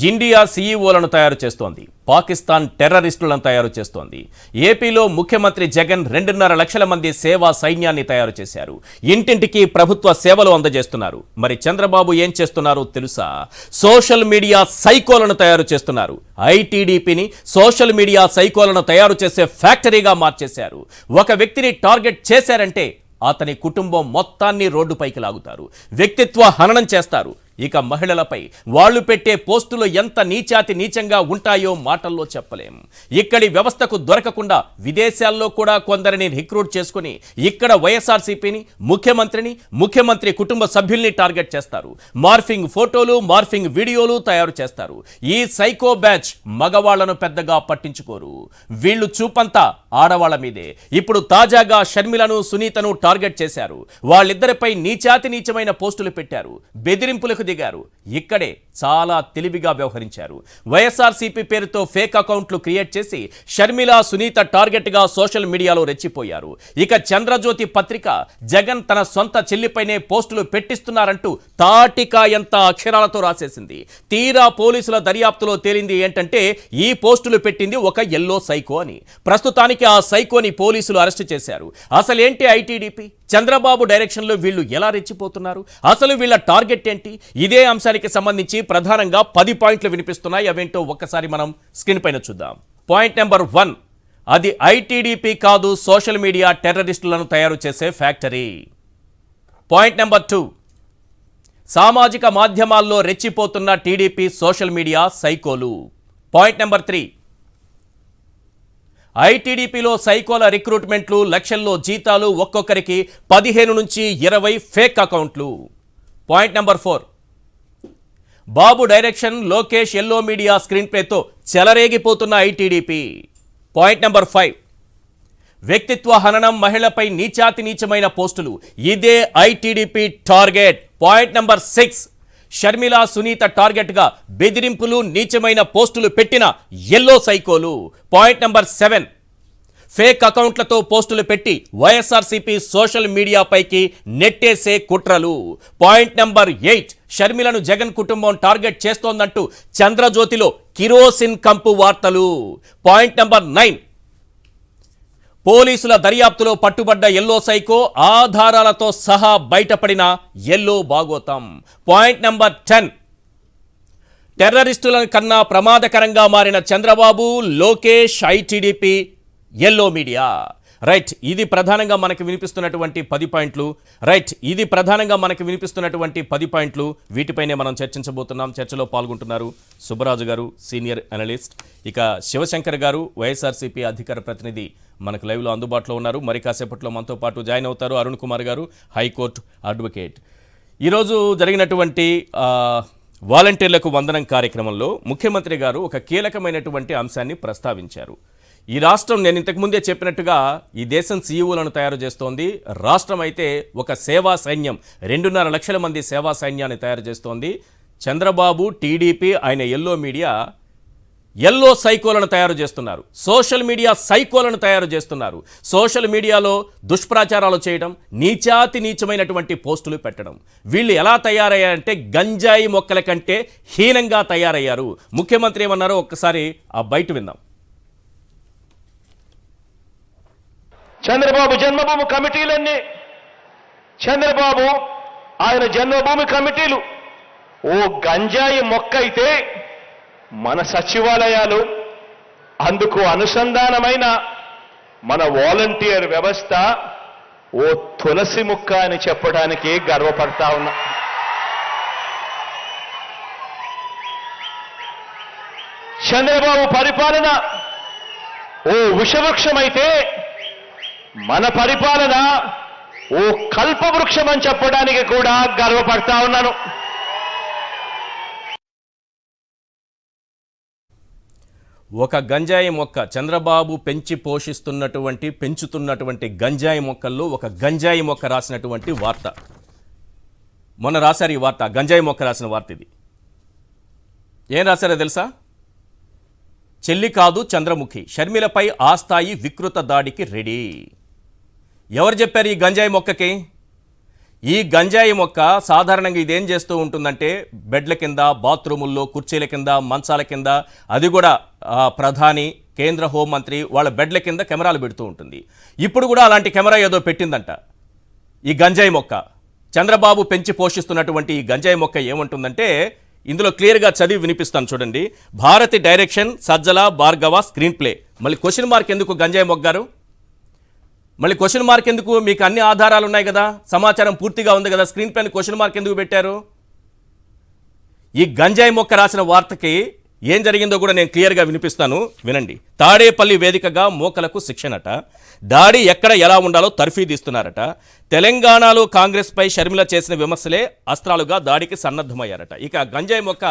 India సీఈఓలను తయారు చేస్తోంది, పాకిస్తాన్ టెర్రరిస్టులను తయారు చేస్తోంది. ఏపీలో ముఖ్యమంత్రి జగన్ 2.5 లక్షల మంది సేవా సైన్యాన్ని తయారు చేశారు. ఇంటింటికి ప్రభుత్వ సేవలు అందజేస్తున్నారు. మరి చంద్రబాబు ఏం చేస్తున్నారో తెలుసా? సోషల్ మీడియా సైకోలను తయారు చేస్తున్నారు. ఐటీడీపీని సోషల్ మీడియా సైకోలను తయారు చేసే ఫ్యాక్టరీగా మార్చేశారు. ఒక వ్యక్తిని టార్గెట్ చేశారంటే అతని కుటుంబం మొత్తాన్ని రోడ్డుపైకి లాగుతారు, వ్యక్తిత్వ హననం చేస్తారు. ఇక మహిళలపై వాళ్ళు పెట్టే పోస్టులు ఎంత నీచాతి నీచంగా ఉంటాయో మాటల్లో చెప్పలేం. ఇక్కడి వ్యవస్థకు దొరకకుండా విదేశాల్లో కూడా కొందరిని రిక్రూట్ చేసుకుని ఇక్కడ వైఎస్ఆర్సీపీని, ముఖ్యమంత్రి కుటుంబ సభ్యుల్ని టార్గెట్ చేస్తారు. మార్ఫింగ్ ఫోటోలు, మార్ఫింగ్ వీడియోలు తయారు చేస్తారు. ఈ సైకో బ్యాచ్ మగవాళ్లను పెద్దగా పట్టించుకోరు. వీళ్ళు చూపంతా ఆడవాళ్ల మీదే. ఇప్పుడు తాజాగా షర్మిలను, సునీతను టార్గెట్ చేశారు. వాళ్ళిద్దరిపై నీచాతి నీచమైన పోస్టులు పెట్టారు, బెదిరింపులకు దిగారు. ఇక్కడే చాలా తెలివిగా వ్యవహరించారు. వైఎస్ఆర్సీపీ పేరుతో ఫేక్ అకౌంట్లు క్రియేట్ చేసి షర్మిల, సునీత టార్గెట్ గా సోషల్ మీడియాలో రెచ్చిపోయారు. ఇక చంద్రజ్యోతి పత్రిక జగన్ తన సొంత చెల్లిపైనే పోస్టులు పెట్టిస్తున్నారంటూ తాటికాయంత అక్షరాలతో రాసేసింది. తీరా పోలీసుల దర్యాప్తులో తేలింది ఏంటంటే ఈ పోస్టులు పెట్టింది ఒక ఎల్లో సైకో అని. ప్రస్తుతానికి ఆ సైకోని పోలీసులు అరెస్టు చేశారు. అసలేంటి ఐటీడీపీ? చంద్రబాబు డైరెక్షన్లో వీళ్ళు ఎలా రెచ్చిపోతున్నారు? అసలు వీళ్ళ టార్గెట్ ఏంటి? ఇదే అంశానికి సంబంధించి ప్రధానంగా 10 పాయింట్లు వినిపిస్తున్నాయి. అవేంటో ఒక్కసారి మనం స్క్రీన్ పైన చూద్దాం. పాయింట్ నెంబర్ 1, అది ఐటీడీపీ కాదు, సోషల్ మీడియా టెర్రరిస్టులను తయారు చేసే ఫ్యాక్టరీ. పాయింట్ నెంబర్ 2, సామాజిక మాధ్యమాల్లో రెచ్చిపోతున్న టీడీపీ సోషల్ మీడియా సైకోలు. పాయింట్ నెంబర్ 3, ఐటీడీపీలో సైకోల రిక్రూట్మెంట్లు, లక్షల్లో జీతాలు, ఒక్కొక్కరికి 15 నుంచి 20 ఫేక్ అకౌంట్లు. Point number 4, Babu direction, Lokesh yellow media screen ప్లేతో చెలరేగిపోతున్న ఐటీడీపీ. పాయింట్ నెంబర్ 5, వ్యక్తిత్వ హననం, మహిళపై నీచాతి నీచమైన పోస్టులు, ఇదే ITDP target. Point number 6, Sharmila, Sunitha టార్గెట్గా బెదిరింపులు, నీచమైన పోస్టులు పెట్టిన ఎల్లో సైకోలు. పాయింట్ నెంబర్ 7, ఫేక్ అకౌంట్లతో పోస్టులు పెట్టి వైఎస్ఆర్సీపీ సోషల్ మీడియాపైకి నెట్టేసే కుట్రలు. పాయింట్ నెంబర్ 8, షర్మిలను జగన్ కుటుంబం టార్గెట్ చేస్తోందంటూ చంద్రజ్యోతిలో కిరోసిన్ కంపు వార్తలు. పాయింట్ నెంబర్ 9, పోలీసుల దర్యాప్తులో పట్టుబడ్డ ఎల్లో సైకో, ఆధారాలతో సహా బయటపడిన ఎల్లో భాగోతం. పాయింట్ నెంబర్ 10, టెర్రరిస్టుల కన్నా ప్రమాదకరంగా మారిన Chandrababu, Lokesh, ITDP, yellow media. Right, ఇది ప్రధానంగా మనకు వినిపిస్తున్నటువంటి 10 పాయింట్లు. వీటిపైనే మనం చర్చించబోతున్నాం. చర్చలో పాల్గొంటున్నారు సుబ్బరాజు గారు, సీనియర్ అనలిస్ట్. ఇక శివశంకర్ గారు, వైఎస్ఆర్సీపీ అధికార ప్రతినిధి, మనకు లైవ్లో అందుబాటులో ఉన్నారు. మరి కాసేపట్లో మనతో పాటు జాయిన్ అవుతారు అరుణ్ కుమార్ గారు, హైకోర్టు అడ్వకేట్. ఈరోజు జరిగినటువంటి వాలంటీర్లకు వందనం కార్యక్రమంలో ముఖ్యమంత్రి గారు ఒక కీలకమైనటువంటి అంశాన్ని ప్రస్తావించారు. ఈ రాష్ట్రం, నేను ఇంతకుముందే చెప్పినట్టుగా, ఈ దేశం సీఈఓలను తయారు చేస్తోంది. రాష్ట్రం అయితే ఒక సేవా సైన్యం, 2.5 లక్షల మంది సేవా సైన్యాన్ని తయారు చేస్తోంది. చంద్రబాబు, టీడీపీ, ఆయన ఎల్లో మీడియా ఎల్లో సైకోలను తయారు చేస్తున్నారు. సోషల్ మీడియా సైకోలను తయారు చేస్తున్నారు. సోషల్ మీడియాలో దుష్ప్రచారాలు చేయడం, నీచాతి నీచమైనటువంటి పోస్టులు పెట్టడం. వీళ్ళు ఎలా తయారయ్యారంటే గంజాయి మొక్కల కంటే హీనంగా తయారయ్యారు. ముఖ్యమంత్రి ఏమన్నారో ఒక్కసారి ఆ బయట విందాం. చంద్రబాబు జన్మభూమి కమిటీలన్నీ, చంద్రబాబు ఆయన జన్మభూమి కమిటీలు ఓ గంజాయి మొక్క అయితే, మన సచివాలయాలు, అందుకు అనుసంధానమైన మన వాలంటీర్ వ్యవస్థ ఓ తులసి మొక్క అని చెప్పడానికి గర్వపడతా ఉన్నా. చంద్రబాబు పరిపాలన ఓ విషవృక్షమైతే, మన పరిపాలన ఓ కల్పవృక్షం అని చెప్పడానికి కూడా గర్వపడతా ఉన్నాను. ఒక గంజాయి మొక్క, చంద్రబాబు పెంచుతున్నటువంటి గంజాయి మొక్కల్లో ఒక గంజాయి మొక్క రాసినటువంటి వార్త. మొన్న రాశారు ఈ వార్త, గంజాయి మొక్క రాసిన వార్త ఇది. ఏం రాశారో తెలుసా? చెల్లి కాదు చంద్రముఖి, షర్మిలపై ఆ స్థాయి వికృత దాడికి రెడీ. ఎవరు చెప్పారు ఈ గంజాయి మొక్కకి? ఈ గంజాయి మొక్క సాధారణంగా ఇదేం చేస్తూ ఉంటుందంటే బెడ్ల కింద, బాత్రూముల్లో, కుర్చీల కింద, మంచాల కింద, అది కూడా ప్రధాని, కేంద్ర హోంమంత్రి వాళ్ళ బెడ్ల కింద కెమెరాలు పెడుతూ ఉంటుంది. ఇప్పుడు కూడా అలాంటి కెమెరా ఏదో పెట్టిందంట ఈ గంజాయి మొక్క. చంద్రబాబు పెంచి పోషిస్తున్నటువంటి ఈ గంజాయి మొక్క ఏమంటుందంటే, ఇందులో క్లియర్గా చదివి వినిపిస్తాను చూడండి. Bharathi direction, Sajjala Bhargava screen play. మళ్ళీ క్వశ్చన్ మార్క్ ఎందుకు గంజాయి మొక్క గారు? మళ్ళీ క్వశ్చన్ మార్క్ ఎందుకు? మీకు అన్ని ఆధారాలు ఉన్నాయి కదా, సమాచారం పూర్తిగా ఉంది కదా, స్క్రీన్ పైన క్వశ్చన్ మార్క్ ఎందుకు పెట్టారు? ఈ గంజాయి మొక్క రాసిన వార్తకి ఏం జరిగిందో కూడా నేను క్లియర్గా వినిపిస్తాను, వినండి. తాడేపల్లి వేదికగా మోకలకు శిక్షణట, దాడి ఎక్కడ ఎలా ఉండాలో తర్ఫీదిస్తున్నారట, తెలంగాణలో కాంగ్రెస్పై షర్మిల చేసిన విమర్శలే అస్త్రాలుగా దాడికి సన్నద్ధమయ్యారట. ఇక గంజాయి మొక్క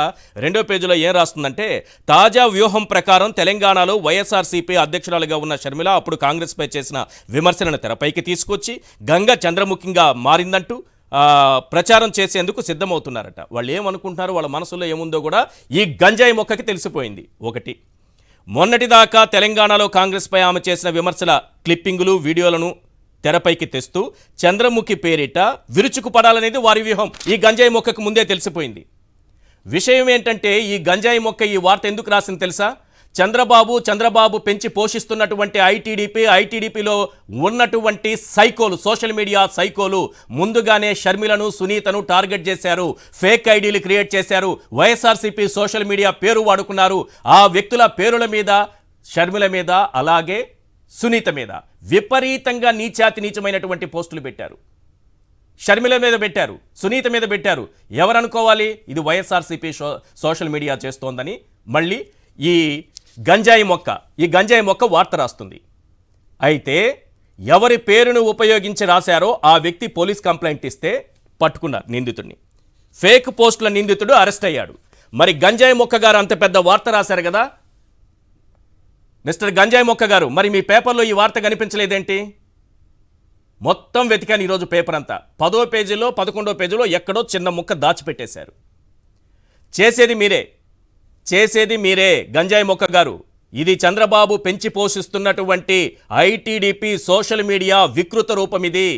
2వ పేజీలో ఏం రాస్తుందంటే, తాజా వ్యూహం ప్రకారం తెలంగాణలో వైఎస్ఆర్సీపీ అధ్యక్షురాలుగా ఉన్న షర్మిల అప్పుడు కాంగ్రెస్పై చేసిన విమర్శలను తెరపైకి తీసుకొచ్చి గంగ చంద్రముఖిగా మారిందంటూ ప్రచారం చేసేందుకు సిద్ధమవుతున్నారట. వాళ్ళు ఏమనుకుంటున్నారు, వాళ్ళ మనసులో ఏముందో కూడా ఈ గంజాయి మొక్కకి తెలిసిపోయింది. ఒకటి, మొన్నటిదాకా తెలంగాణలో కాంగ్రెస్పై ఆమె చేసిన విమర్శల క్లిప్పింగులు, వీడియోలను తెరపైకి తెస్తూ చంద్రముఖి పేరిట విరుచుకుపడాలనేది వారి వ్యూహం. ఈ గంజాయి మొక్కకు ముందే తెలిసిపోయింది. ఏంటంటే, ఈ గంజాయి మొక్క ఈ వార్త ఎందుకు రాసింది తెలుసా? చంద్రబాబు పెంచి పోషిస్తున్నటువంటి ఐటీడీపీలో ఉన్నటువంటి సైకోలు, సోషల్ మీడియా సైకోలు ముందుగానే షర్మిలను, సునీతను టార్గెట్ చేశారు, ఫేక్ ఐడీలు క్రియేట్ చేశారు, వైఎస్ఆర్సీపీ సోషల్ మీడియా పేరు వాడుకున్నారు. ఆ వ్యక్తుల పేరుల మీద, షర్మిల మీద, అలాగే సునీత మీద విపరీతంగా నీచమైనటువంటి పోస్టులు పెట్టారు. షర్మిల మీద పెట్టారు, సునీత మీద పెట్టారు. ఎవరనుకోవాలి ఇది వైఎస్ఆర్సీపీ సోషల్ మీడియా చేస్తోందని? మళ్ళీ ఈ గంజాయి మొక్క వార్త రాస్తుంది. అయితే ఎవరి పేరును ఉపయోగించి రాశారో ఆ వ్యక్తి పోలీస్ కంప్లైంట్ ఇస్తే పట్టుకున్నారు నిందితుడిని. ఫేక్ పోస్టుల నిందితుడు అరెస్ట్ అయ్యాడు. మరి గంజాయి మొక్క గారు అంత పెద్ద వార్త రాశారు కదా, మిస్టర్ గంజాయి మొక్క గారు, మరి మీ పేపర్లో ఈ వార్త కనిపించలేదేంటి? మొత్తం వెతికాను ఈరోజు పేపర్ అంతా. 10వ పేజీలో, 11వ పేజీలో ఎక్కడో చిన్న ముక్క దాచిపెట్టేశారు. చేసేది మీరే గంజాయి మొక్క గారు. ఇది చంద్రబాబు పెంచి పోషిస్తున్నటువంటి ఐటీడీపీ సోషల్ మీడియా వికృత రూపం. ఇది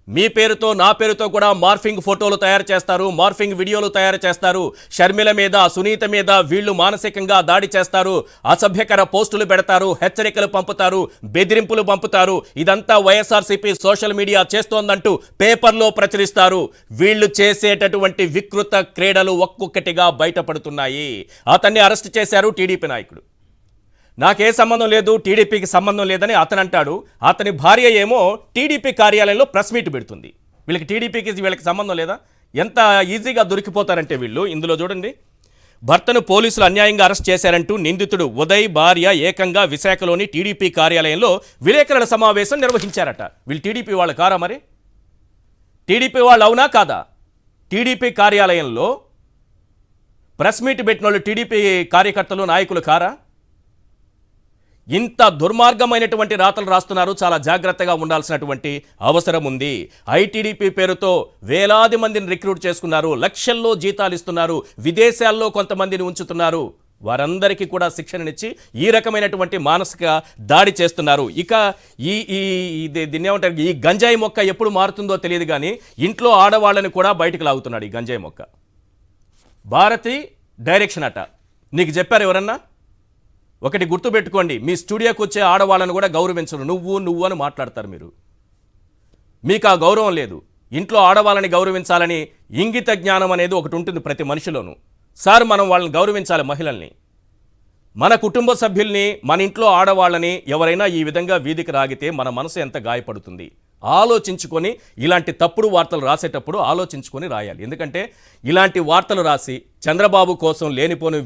మీ పేరుతో, నా పేరుతో కూడా మార్ఫింగ్ ఫోటోలు తయారు చేస్తారు, మార్ఫింగ్ వీడియోలు తయారు చేస్తారు. షర్మిల మీద, సునీత మీద వీళ్ళు మానసికంగా దాడి చేస్తారు, అసభ్యకర పోస్టులు పెడతారు, హెచ్చరికలు పంపుతారు, బెదిరింపులు పంపుతారు. ఇదంతా వైఎస్ఆర్సీపీ సోషల్ మీడియా చేస్తోందంటూ పేపర్లో ప్రచురిస్తారు. వీళ్ళు చేసేటటువంటి వికృత క్రీడలు ఒక్కొక్కటిగా బయటపడుతున్నాయి. అతన్ని అరెస్ట్ చేశారు టీడీపీ నాయకుడు. నాకే సంబంధం లేదు, టీడీపీకి సంబంధం లేదని అతను అంటాడు. అతని భార్య ఏమో టీడీపీ కార్యాలయంలో ప్రెస్ మీట్ పెడుతుంది. వీళ్ళకి సంబంధం లేదా? ఎంత ఈజీగా దొరికిపోతారంటే వీళ్ళు. ఇందులో చూడండి, భర్తను పోలీసులు అన్యాయంగా అరెస్ట్ చేశారంటూ నిందితుడు ఉదయ్ భార్య ఏకంగా విశాఖలోని టీడీపీ కార్యాలయంలో విలేకరుల సమావేశం నిర్వహించారట. వీళ్ళు టీడీపీ వాళ్ళు కారా? మరి టీడీపీ వాళ్ళు అవునా కాదా? టీడీపీ కార్యాలయంలో ప్రెస్ మీట్ పెట్టిన వాళ్ళు టీడీపీ కార్యకర్తలు, నాయకులు కారా? ఇంత దుర్మార్గమైనటువంటి రాతలు రాస్తున్నారు. చాలా జాగ్రత్తగా ఉండాల్సినటువంటి అవసరం ఉంది. ఐటీడీపీ పేరుతో వేలాది మందిని రిక్రూట్ చేసుకున్నారు, లక్షల్లో జీతాలు ఇస్తున్నారు, విదేశాల్లో కొంతమందిని ఉంచుతున్నారు. వారందరికీ కూడా శిక్షణనిచ్చి ఈ రకమైనటువంటి మానసిక దాడి చేస్తున్నారు. ఇక దీన్ని ఏమంటారు, ఈ గంజాయి మొక్క ఎప్పుడు మారుతుందో తెలియదు కానీ ఇంట్లో ఆడవాళ్ళని కూడా బయటకు లాగుతున్నాడు ఈ గంజాయి మొక్క. భారతి డైరెక్షన్ అట. నీకు చెప్పారు ఎవరన్నా? ఒకటి గుర్తుపెట్టుకోండి, మీ స్టూడియోకి వచ్చే ఆడవాళ్ళను కూడా గౌరవించరు. నువ్వు అని మాట్లాడతారు మీరు. మీకు ఆ గౌరవం లేదు. ఇంట్లో ఆడవాళ్ళని గౌరవించాలని ఇంగిత జ్ఞానం అనేది ఒకటి ఉంటుంది ప్రతి మనిషిలోనూ. సార్, మనం వాళ్ళని గౌరవించాలి, మహిళల్ని, మన కుటుంబ సభ్యుల్ని, మన ఇంట్లో ఆడవాళ్ళని ఎవరైనా ఈ విధంగా వీధికి రాగితే మన మనసు ఎంత గాయపడుతుంది. ఆలోచించుకొని ఇలాంటి తప్పుడు వార్తలు రాసేటప్పుడు ఆలోచించుకొని రాయాలి. ఎందుకంటే ఇలాంటి వార్తలు రాసి చంద్రబాబు కోసం లేనిపోని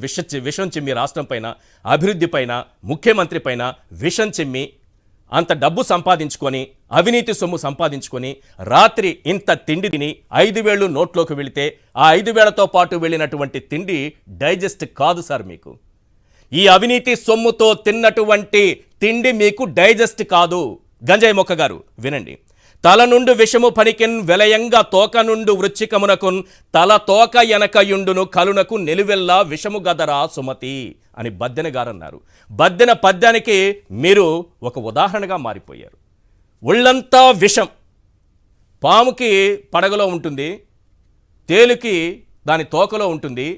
విషం చిమ్మి రాష్ట్రం పైన, అభివృద్ధి పైన, ముఖ్యమంత్రి పైన విషం చిమ్మి అంత డబ్బు సంపాదించుకొని, అవినీతి సొమ్ము సంపాదించుకొని, రాత్రి ఇంత తిండి తిని 5,000 నోట్లోకి వెళితే ఆ 5,000తో పాటు వెళ్ళినటువంటి తిండి డైజెస్ట్ కాదు సార్ మీకు. ఈ అవినీతి సొమ్ముతో తిన్నటువంటి తిండి మీకు డైజెస్ట్ కాదు. గంజాయి మొక్క గారు వినండి. తల నుండి విషము పనికిన్ వెలయంగా తోక నుండి వృచ్చికమునకున్ తల తోక ఎనకయుండును కలునకు నిలువెల్లా విషము గదరా సుమతి అని బద్దెన గారన్నారు. బద్దెన పద్యానికి మీరు ఒక ఉదాహరణగా మారిపోయారు. ఒళ్ళంతా విషం, పాముకి పడగలో ఉంటుంది, తేలుకి దాని తోకలో ఉంటుంది,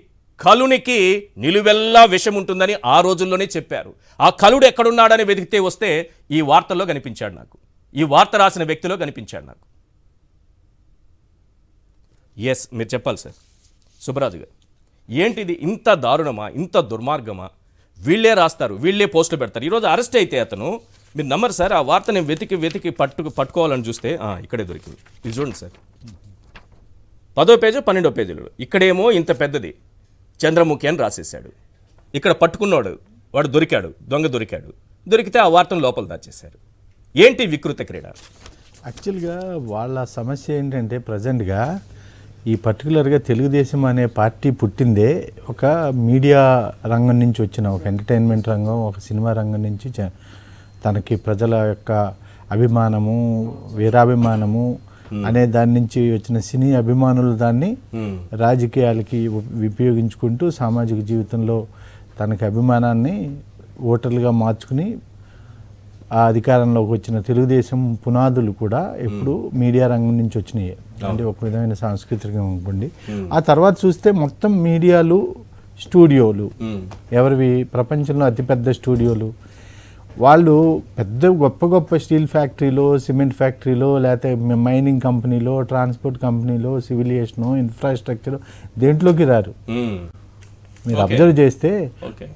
కలునికి నిలువెల్లా విషం ఉంటుందని ఆ రోజుల్లోనే చెప్పారు. ఆ కలుడు ఎక్కడున్నాడని వెతికితే వస్తే ఈ వార్తల్లో కనిపించాడు నాకు, ఈ వార్త రాసిన వ్యక్తిలో కనిపించాడు నాకు. ఎస్, మీరు చెప్పాలి సార్ సుబ్బరాజు గారు, ఏంటిది? ఇంత దారుణమా, ఇంత దుర్మార్గమా? వీళ్ళే రాస్తారు, వీళ్ళే పోస్టులు పెడతారు. ఈరోజు అరెస్ట్ అయితే అతను, మీరు నమ్మరు సార్, ఆ వార్త నేను వెతికి పట్టుకోవాలని చూస్తే ఇక్కడే దొరికింది. ఇది చూడండి సార్, 10వ పేజీ 12వ పేజీలో ఇక్కడేమో ఇంత పెద్దది చంద్రముఖి అని రాసేసాడు. ఇక్కడ పట్టుకున్నాడు, వాడు దొరికాడు, దొంగ దొరికాడు. దొరికితే ఆ వార్తను లోపల దాచేశారు. ఏంటి వికృత క్రీడ? యాక్చువల్గా వాళ్ళ సమస్య ఏంటంటే ప్రజెంట్గా ఈ పర్టికులర్గా తెలుగుదేశం అనే పార్టీ పుట్టిందే ఒక మీడియా రంగం నుంచి వచ్చిన, ఒక ఎంటర్టైన్మెంట్ రంగం, ఒక సినిమా రంగం నుంచి తనకి ప్రజల యొక్క అభిమానము, వీరాభిమానము అనే దాని నుంచి వచ్చిన సినీ అభిమానులు దాన్ని రాజకీయాలకి ఉపయోగించుకుంటూ సామాజిక జీవితంలో తనకి అభిమానాన్ని ఓటర్లుగా మార్చుకుని ఆ అధికారంలోకి వచ్చిన తెలుగుదేశం పునాదులు కూడా ఎప్పుడు మీడియా రంగం నుంచి వచ్చినాయి. అంటే ఒక విధమైన సాంస్కృతికం అనుకోండి. ఆ తర్వాత చూస్తే మొత్తం మీడియాలు, స్టూడియోలు ఎవరివి? ప్రపంచంలో అతిపెద్ద స్టూడియోలు. వాళ్ళు పెద్ద గొప్ప గొప్ప స్టీల్ ఫ్యాక్టరీలో, సిమెంట్ ఫ్యాక్టరీలో, లేకపోతే మైనింగ్ కంపెనీలో, ట్రాన్స్పోర్ట్ కంపెనీలో, సివిలియేషను, ఇన్ఫ్రాస్ట్రక్చర్ దేంట్లోకి రారు. మీరు అబ్జర్వ్ చేస్తే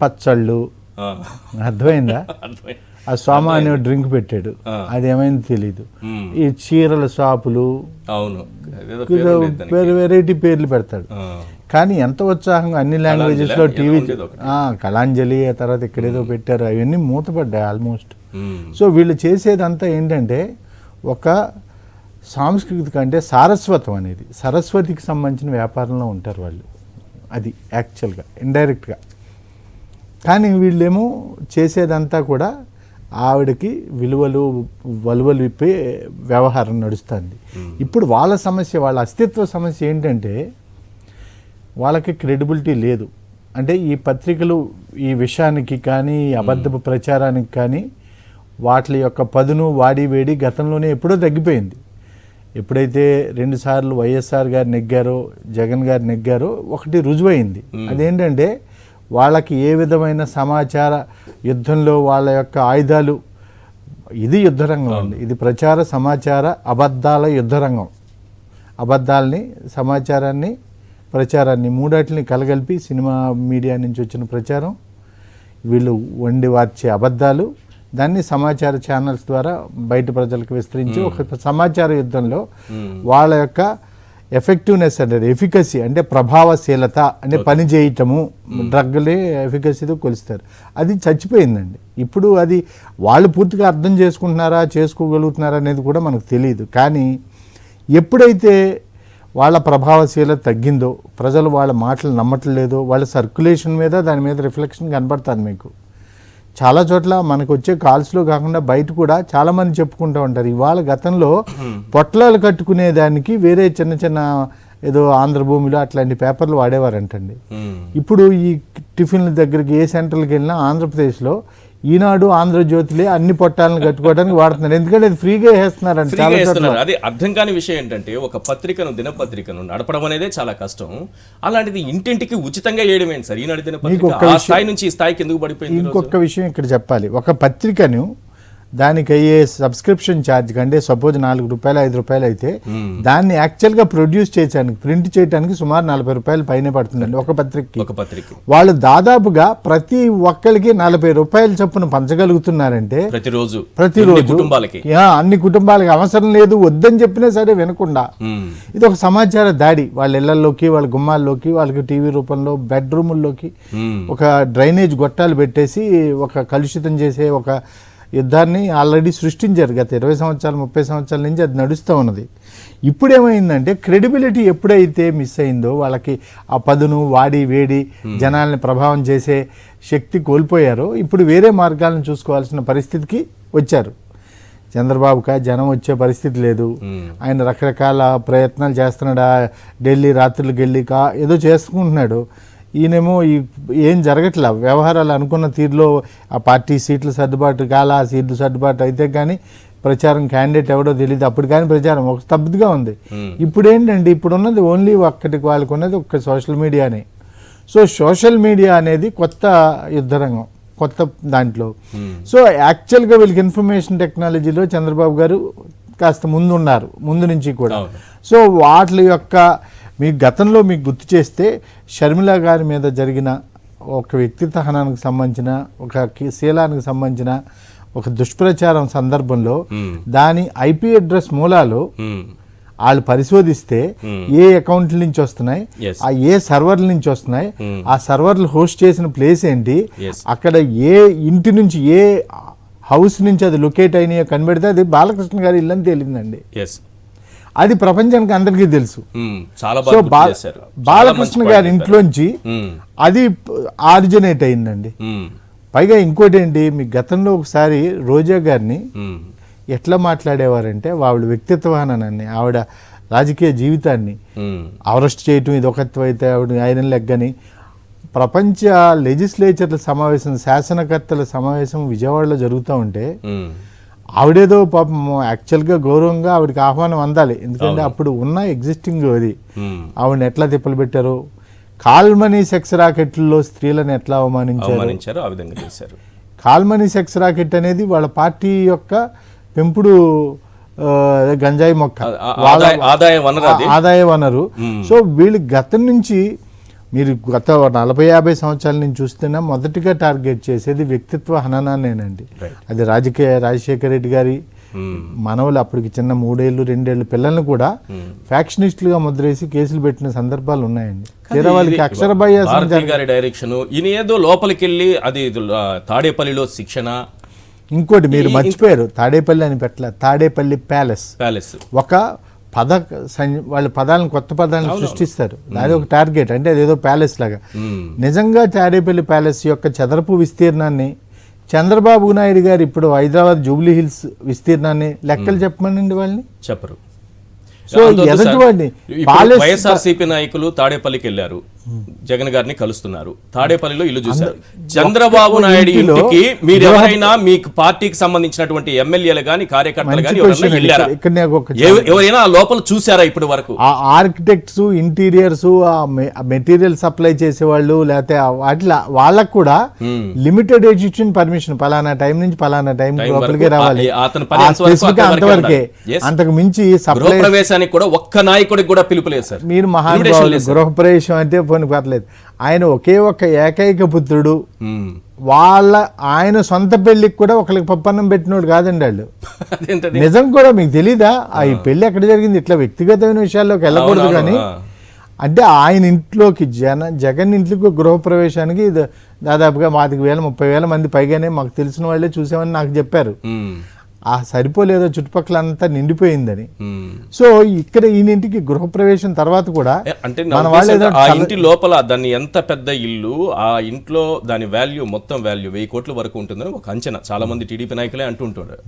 పచ్చళ్ళు, అర్థమైందా? ఆ స్వామ అనే డ్రింక్ పెట్టాడు, అదేమైంది తెలీదు. ఈ చీరల షాపులు, వెరైటీ పేర్లు పెడతాడు. కానీ ఎంత ఉత్సాహంగా అన్ని లాంగ్వేజెస్లో టీవీ, కళాంజలి, ఆ తర్వాత ఇక్కడేదో పెట్టారు, అవన్నీ మూతపడ్డాయి ఆల్మోస్ట్. సో వీళ్ళు చేసేదంతా ఏంటంటే ఒక సాంస్కృతిక, అంటే సారస్వతం అనేది, సరస్వతికి సంబంధించిన వ్యాపారంలో ఉంటారు వాళ్ళు. అది యాక్చువల్గా ఇండైరెక్ట్గా. కానీ వీళ్ళేమో చేసేదంతా కూడా ఆవిడకి వలువలు విప్పే వ్యవహారం నడుస్తుంది. ఇప్పుడు వాళ్ళ సమస్య, వాళ్ళ అస్తిత్వ సమస్య ఏంటంటే వాళ్ళకి క్రెడిబిలిటీ లేదు. అంటే ఈ పత్రికలు ఈ విషయానికి కానీ, అబద్ధపు ప్రచారానికి కానీ వాటి యొక్క పదును, వాడి వేడి గతంలోనే ఎప్పుడో తగ్గిపోయింది. ఎప్పుడైతే 2 సార్లు వైఎస్ఆర్ గారు నెగ్గారో, జగన్ గారు నెగ్గారో, ఒకటి రుజువైంది. అదేంటంటే వాళ్ళకి ఏ విధమైన సమాచార యుద్ధంలో వాళ్ళ యొక్క ఆయుధాలు, ఇది యుద్ధరంగం అండి, ఇది ప్రచార సమాచార అబద్ధాల యుద్ధరంగం. అబద్ధాలని, సమాచారాన్ని, ప్రచారాన్ని మూడాటిని కలగలిపి సినిమా మీడియా నుంచి వచ్చిన ప్రచారం, వీళ్ళు వండి వార్చే అబద్ధాలు, దాన్ని సమాచార ఛానల్స్ ద్వారా బయట ప్రజలకు విస్తరించి ఒక సమాచార యుద్ధంలో వాళ్ళ యొక్క ఎఫెక్టివ్నెస్ అంటే ఎఫికసీ, అంటే ప్రభావశీలత, అంటే పని చేయటము, డ్రగ్లే ఎఫికసీతో కొలుస్తారు. అది చచ్చిపోయిందండి. ఇప్పుడు అది వాళ్ళు పూర్తిగా అర్థం చేసుకుంటున్నారా, చేసుకోగలుగుతున్నారా అనేది కూడా మనకు తెలియదు. కానీ ఎప్పుడైతే వాళ్ళ ప్రభావశీలత తగ్గిందో, ప్రజలు వాళ్ళ మాటలు నమ్మట్లేదో, వాళ్ళ సర్క్యులేషన్ మీద, దాని మీద రిఫ్లెక్షన్ కనబడుతుంది మీకు. చాలా చోట్ల మనకు వచ్చే కాల్స్లో కాకుండా బయట కూడా చాలామంది చెప్పుకుంటూ ఉంటారు, ఇవాళ గతంలో పొట్లాలు కట్టుకునేదానికి వేరే చిన్న చిన్న ఏదో ఆంధ్రభూమిలో అట్లాంటి పేపర్లు వాడేవారంటండి. ఇప్పుడు ఈ టిఫిన్ల దగ్గరికి ఏ సెంటర్కి వెళ్ళినా ఆంధ్రప్రదేశ్లో ఈనాడు, ఆంధ్రజ్యోతిలే అన్ని పొట్టాలను కట్టుకోవడానికి వాడుతున్నారు. ఎందుకంటే అది ఫ్రీగా వేస్తున్నారంటే. అది అర్థం కాని విషయం ఏంటంటే, ఒక పత్రికను, దినపత్రికను నడపడం అనేదే చాలా కష్టం. అలాంటిది ఇంటింటికి ఉచితంగా వేయడం ఏంటి సార్? ఈనాడు దినపత్రిక ఆ స్థాయి నుంచి ఈ స్థాయికి ఎందుకు పడిపోయింది? ఇంకొక విషయం ఇక్కడ చెప్పాలి. ఒక పత్రికను దానికి అయ్యే సబ్స్క్రిప్షన్ ఛార్జ్ కంటే సపోజ్ 4 రూపాయలు 5 రూపాయలు అయితే దాన్ని యాక్చువల్గా ప్రొడ్యూస్ చేయడానికి, ప్రింట్ చేయడానికి సుమారు 40 రూపాయలు పైనే పడుతుందండి ఒక పత్రిక. వాళ్ళు దాదాపుగా ప్రతి ఒక్కరికి 40 రూపాయల చొప్పున పంచగలుగుతున్నారంటే ప్రతిరోజు అన్ని కుటుంబాలకి అవసరం లేదు, వద్దని చెప్పినా సరే వినకుండా. ఇది ఒక సమాచార దాడి. వాళ్ళ ఇళ్లలోకి, వాళ్ళ గుమ్మాల్లోకి, వాళ్ళకి టీవీ రూపంలో, బెడ్రూముల్లోకి ఒక డ్రైనేజ్ గొట్టాలు పెట్టేసి ఒక కలుషితం చేసే ఒక యుద్ధాన్ని ఆల్రెడీ సృష్టించారు. గత 20 సంవత్సరాలు 30 సంవత్సరాల నుంచి అది నడుస్తూ ఉన్నది. ఇప్పుడు ఏమైందంటే క్రెడిబిలిటీ ఎప్పుడైతే మిస్ అయిందో, వాళ్ళకి ఆ పదును, వాడి వేడి, జనాల్ని ప్రభావం చేసే శక్తి కోల్పోయారో, ఇప్పుడు వేరే మార్గాలను చూసుకోవాల్సిన పరిస్థితికి వచ్చారు. చంద్రబాబుకి జనం వచ్చే పరిస్థితి లేదు. ఆయన రకరకాల ప్రయత్నాలు చేస్తున్నాడు. ఢిల్లీ రాత్రులకు వెళ్ళి ఏదో చేసుకుంటున్నాడు. ఈయనేమో ఏం జరగట్లా, వ్యవహారాలు అనుకున్న తీరులో ఆ పార్టీ సీట్ల సర్దుబాటు కాల, ఆ సీట్లు సర్దుబాటు అయితే కానీ ప్రచారం, క్యాండిడేట్ ఎవడో తెలియదు, అప్పుడు కానీ ప్రచారం ఒక స్తబ్దుగా ఉంది. ఇప్పుడు ఏంటంటే ఇప్పుడు ఉన్నది ఓన్లీ ఒక్కటి, వాళ్ళకు ఉన్నది ఒక్క సోషల్ మీడియానే. సో సోషల్ మీడియా అనేది కొత్త యుద్ధరంగం, కొత్త దాంట్లో. సో యాక్చువల్గా వీళ్ళకి ఇన్ఫర్మేషన్ టెక్నాలజీలో చంద్రబాబు గారు కాస్త ముందు ఉన్నారు, ముందు నుంచి కూడా. సో వాటి యొక్క మీ గతంలో మీకు గుర్తు చేస్తే షర్మిల గారి మీద జరిగిన ఒక వ్యక్తిత్వ హనానికి సంబంధించిన, ఒక శీలానికి సంబంధించిన ఒక దుష్ప్రచారం సందర్భంలో దాని ఐపీ అడ్రస్ మూలాలు వాళ్ళు పరిశోధిస్తే ఏ అకౌంట్ల నుంచి వస్తున్నాయి, ఆ ఏ సర్వర్ల నుంచి వస్తున్నాయి, ఆ సర్వర్లు హోస్ట్ చేసిన ప్లేస్ ఏంటి, అక్కడ ఏ ఇంటి నుంచి ఏ హౌస్ నుంచి అది లొకేట్ అయినాయో కనిపెడితే అది బాలకృష్ణ గారి ఇల్లు అని తేలిందండి. అది ప్రపంచానికి అందరికీ తెలుసు. సో బాలకృష్ణ గారి ఇంట్లోంచి అది ఆరిజినేట్ అయిందండి. పైగా ఇంకోటి ఏంటి, మీ గతంలో ఒకసారి రోజా గారిని ఎట్లా మాట్లాడేవారంటే ఆవిడ వ్యక్తిత్వాన్ని, ఆవిడ రాజకీయ జీవితాన్ని అరెస్ట్ చేయటం ఇది ఒకత్వం అయితే ఆవిడ ఆయన లెగ్గని, ప్రపంచ లెజిస్లేచర్ల సమావేశం, శాసనకర్తల సమావేశం విజయవాడలో జరుగుతూ ఉంటే ఆవిడేదో పాపం యాక్చువల్గా గౌరవంగా ఆవిడకి ఆహ్వానం అందాలి, ఎందుకంటే అప్పుడు ఉన్న ఎగ్జిస్టింగ్ అది ఆవిడని ఎట్లా తిప్పలు పెట్టారు, కాల్మనీ సెక్స్ రాకెట్లలో స్త్రీలను ఎట్లా అవమానించారు, ఆ విధంగా చేశారు. కాల్మనీ సెక్స్ రాకెట్ అనేది వాళ్ళ పార్టీ యొక్క పెంపుడు గంజాయి మొక్క, ఆదాయ వనరు. సో వీళ్ళు గతం నుంచి మీరు గత 40-50 సంవత్సరాల నుంచి చూస్తున్నా మొదటిగా టార్గెట్ చేసేది వ్యక్తిత్వ హననాన్నేనండి. అది రాజశేఖర రెడ్డి గారి మనవలు అప్పటికి చిన్న 3 ఏళ్ళు 2 ఏళ్ళు పిల్లల్ని కూడా ఫ్యాక్షనిస్టులుగా ముద్రేసి కేసులు పెట్టిన సందర్భాలు ఉన్నాయండి. తీరా వాళ్ళకి అక్షరభాష డైరెక్షన్, ఈయన ఏదో లోపలికి వెళ్ళి అది తాడేపల్లిలో శిక్షణ. ఇంకోటి మీరు మర్చిపోయారు, తాడేపల్లి అని పెట్టలే, తాడేపల్లి ప్యాలెస్. ఒక వాళ్ళ పదాలను, కొత్త పదాలను సృష్టిస్తారు, అది ఒక టార్గెట్. అంటే అదేదో ప్యాలెస్ లాగా. నిజంగా తాడేపల్లి ప్యాలెస్ యొక్క చదరపు విస్తీర్ణాన్ని చంద్రబాబు నాయుడు గారు ఇప్పుడు హైదరాబాద్ జూబ్లీ హిల్స్ విస్తీర్ణాన్ని లెక్కలు చెప్పమనండి, వాళ్ళని చెప్పరు. సో వైఎస్ఆర్సీపీ నాయకులు తాడేపల్లికి వెళ్ళారు, జగన్ గారిని కలుస్తున్నారు, తాడేపల్లిలో ఇల్లు చూశారు. చంద్రబాబు నాయుడు ఇంటికి మీరు ఎవరైనా మీకు పార్టీకి సంబంధించినటువంటి ఎమ్మెల్యేలు గాని కార్యకర్తలు గాని ఎవరైనా లోపల చూసారా ఇప్పటి వరకు? ఆర్కిటెక్ట్స్, ఇంటీరియర్స్, మెటీరియల్ సప్లై చేసేవాళ్ళు, లేకపోతే వాళ్ళకు కూడా లిమిటెడ్ ఎడ్యుకేషన్ పర్మిషన్, పలానా టైం నుంచి పలానా టైం లోపలికి రావాలి, అంతవరకే. అంతకు మించి సప్లై ప్రవేశానికి కూడా ఒక్క నాయకుడికి కూడా పిలుపులేదు సార్. మీరు మహానుభావులు, గృహప్రవేశం అంటే పర్లేదు. ఆయన ఒకే ఒక్క ఏకైక పుత్రుడు, ఆయన సొంత పెళ్లికి కూడా ఒకరికి పప్పన్నం పెట్టినోడు కాదండి వాళ్ళు. నిజం కూడా మీకు తెలీదా? ఈ పెళ్లి ఎక్కడ జరిగింది? ఇట్లా వ్యక్తిగతమైన విషయాల్లోకి వెళ్ళకూడదు. కానీ అంటే ఆయన ఇంట్లోకి జగన్ ఇంట్లోకి గృహప్రవేశానికి దాదాపుగా 25,000 మంది పైగానే మాకు తెలిసిన వాళ్ళే చూసామని నాకు చెప్పారు. సరిపోలేదో చుట్టుపక్కల అంతా నిండిపోయిందని. సో ఇక్కడ ఈయనింటికి గృహప్రవేశం తర్వాత కూడా అంటే ఆ ఇంటి లోపల దాన్ని ఎంత పెద్ద ఇల్లు, ఆ ఇంట్లో దాని వాల్యూ, మొత్తం వాల్యూ 1000 కోట్ల వరకు ఉంటుందని ఒక అంచనా. చాలా మంది టీడీపీ నాయకులే అంటుంటారు.